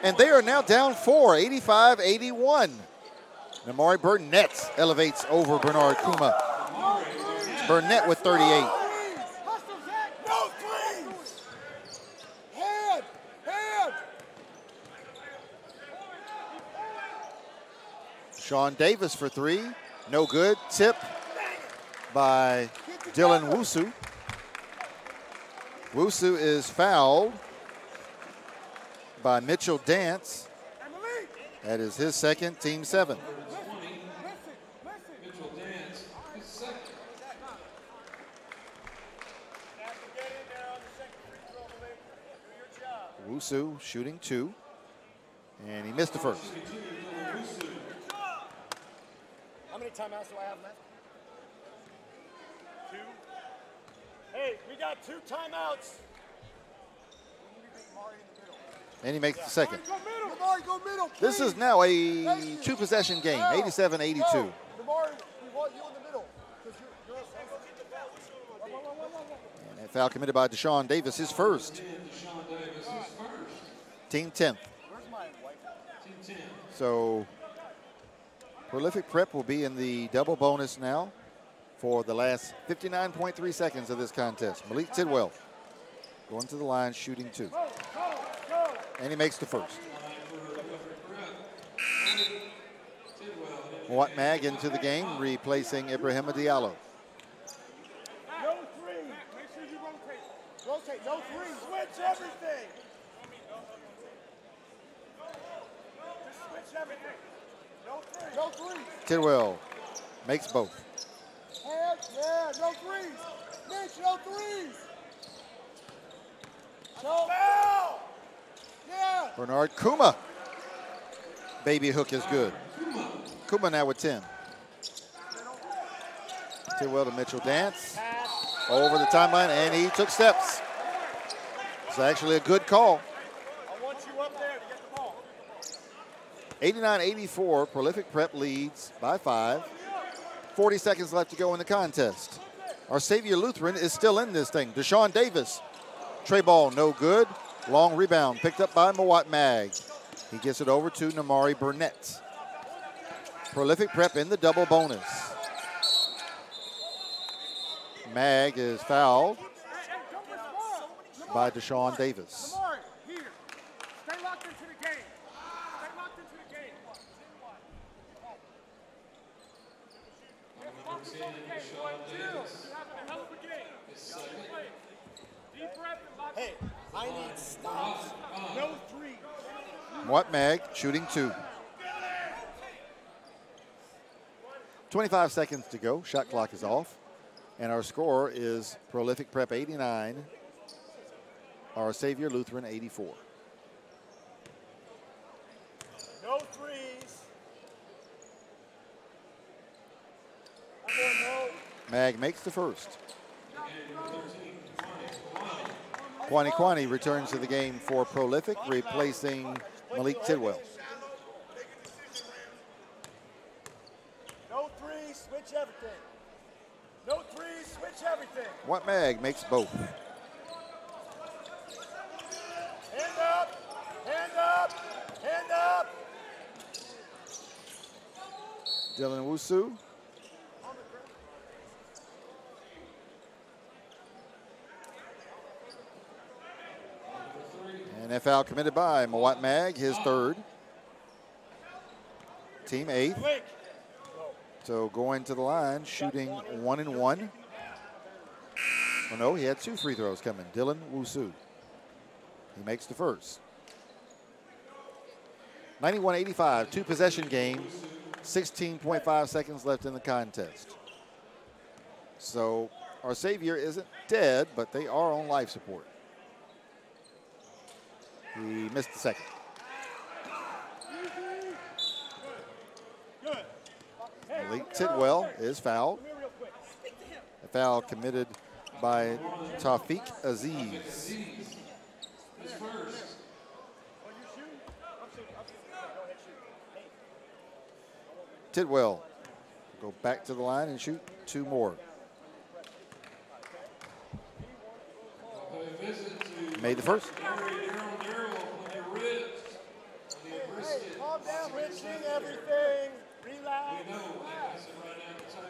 and they are now down 4, 85-81. Amari Burnett elevates over Bernard Kuma. Burnett with 38. Sean Davis for 3, no good. Tip by Dylan Wusu. Wusu is fouled by Mitchell Dance. That is his second, team 7. Wusu shooting 2, and he missed the first. How many timeouts do I have left? 2. Hey, we got 2 timeouts. And he makes the second. Go middle, This is now a 2-possession game, 87-82. Damari, we want you in the middle. And that foul committed by Deshaun Davis, his first. Team 10th. So Prolific Prep will be in the double bonus now for the last 59.3 seconds of this contest. Malik Tidwell going to the line, shooting 2. And he makes the first. Mawat Mag into the game, replacing Ibrahima Diallo. No three. Make sure you rotate. Rotate. No three. Switch everything. Just switch everything. No three. No three. Tidwell makes both. Hands. Yeah. No threes. Mitch, no threes. No. Yeah. Bernard Kuma. Baby hook is good. Kuma now with 10. Tidwell to Mitchell Dance. Over the timeline, and he took steps. It's actually a good call. I want you up there to get the ball. 89-84, Prolific Prep leads by 5. 40 seconds left to go in the contest. Our Saviour Lutheran is still in this thing. Deshaun Davis. Tray ball, no good. Long rebound, picked up by Mawat Mag. He gets it over to Namari Burnett. Prolific Prep in the double bonus. Mag is fouled by Deshaun Davis. Lamar, here. Stay locked into the game. Stay locked into the game. Hey, I need stops. No three. Mawat Mag shooting 2. 25 seconds to go. Shot clock is off. And our score is Prolific Prep 89, our Saviour Lutheran 84. No threes. No. Mag makes the first. Kwani returns to the game for Prolific, replacing Malik Tidwell. No threes, switch everything. No threes, switch everything. Mawat Mag makes both. Hand up, hand up, hand up. Dylan Wusu. And that foul committed by Mawat Mag, his third. Team 8th. So going to the line, shooting 1 and 1. Oh no, he had 2 free throws coming. Dylan Wusu. He makes the first. 91-85, 2 possession game. 16.5 seconds left in the contest. So our Saviour isn't dead, but they are on life support. He missed the second. Malik Tidwell is fouled. A foul committed by Tafiq Aziz. Tidwell will go back to the line and shoot 2 more. Made the first. Hey, calm down, Richie, everything. Relax.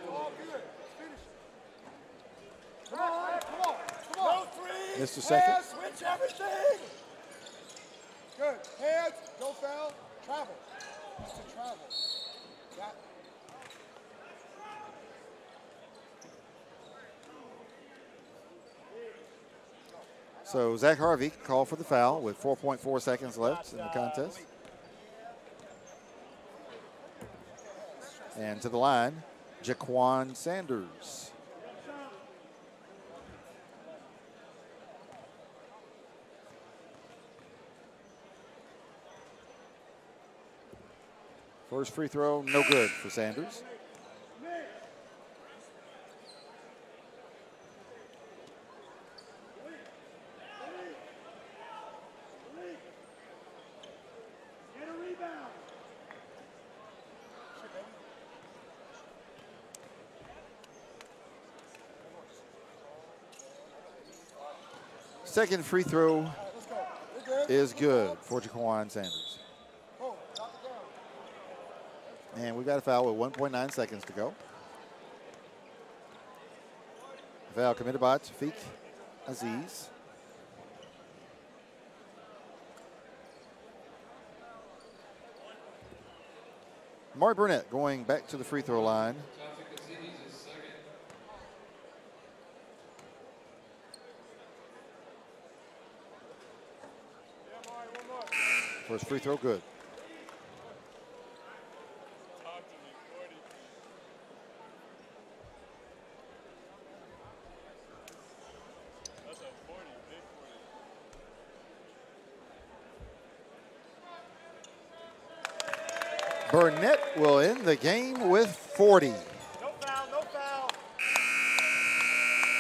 All good. Finish it. Come on, come on, come on. No three. Missed the second. Hands, switch everything. Good. Hands, no foul. Travel. Just to travel. Got So Zach Harvey called for the foul with 4.4 seconds left in the contest. And to the line, Jaquan Sanders. First free throw, no good for Sanders. Second free throw is good for Jaquan Sanders. And we've got a foul with 1.9 seconds to go. Foul committed by Tafiq Aziz. Maury Burnett going back to the free throw line. First free throw, good. Burnett will end the game with 40. No foul, no foul.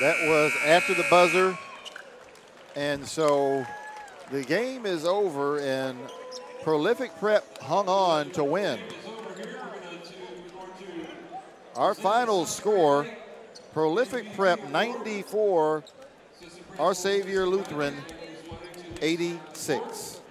That was after the buzzer. And so the game is over, and Prolific Prep hung on to win. Our final score, Prolific Prep 94, Our Saviour Lutheran 86.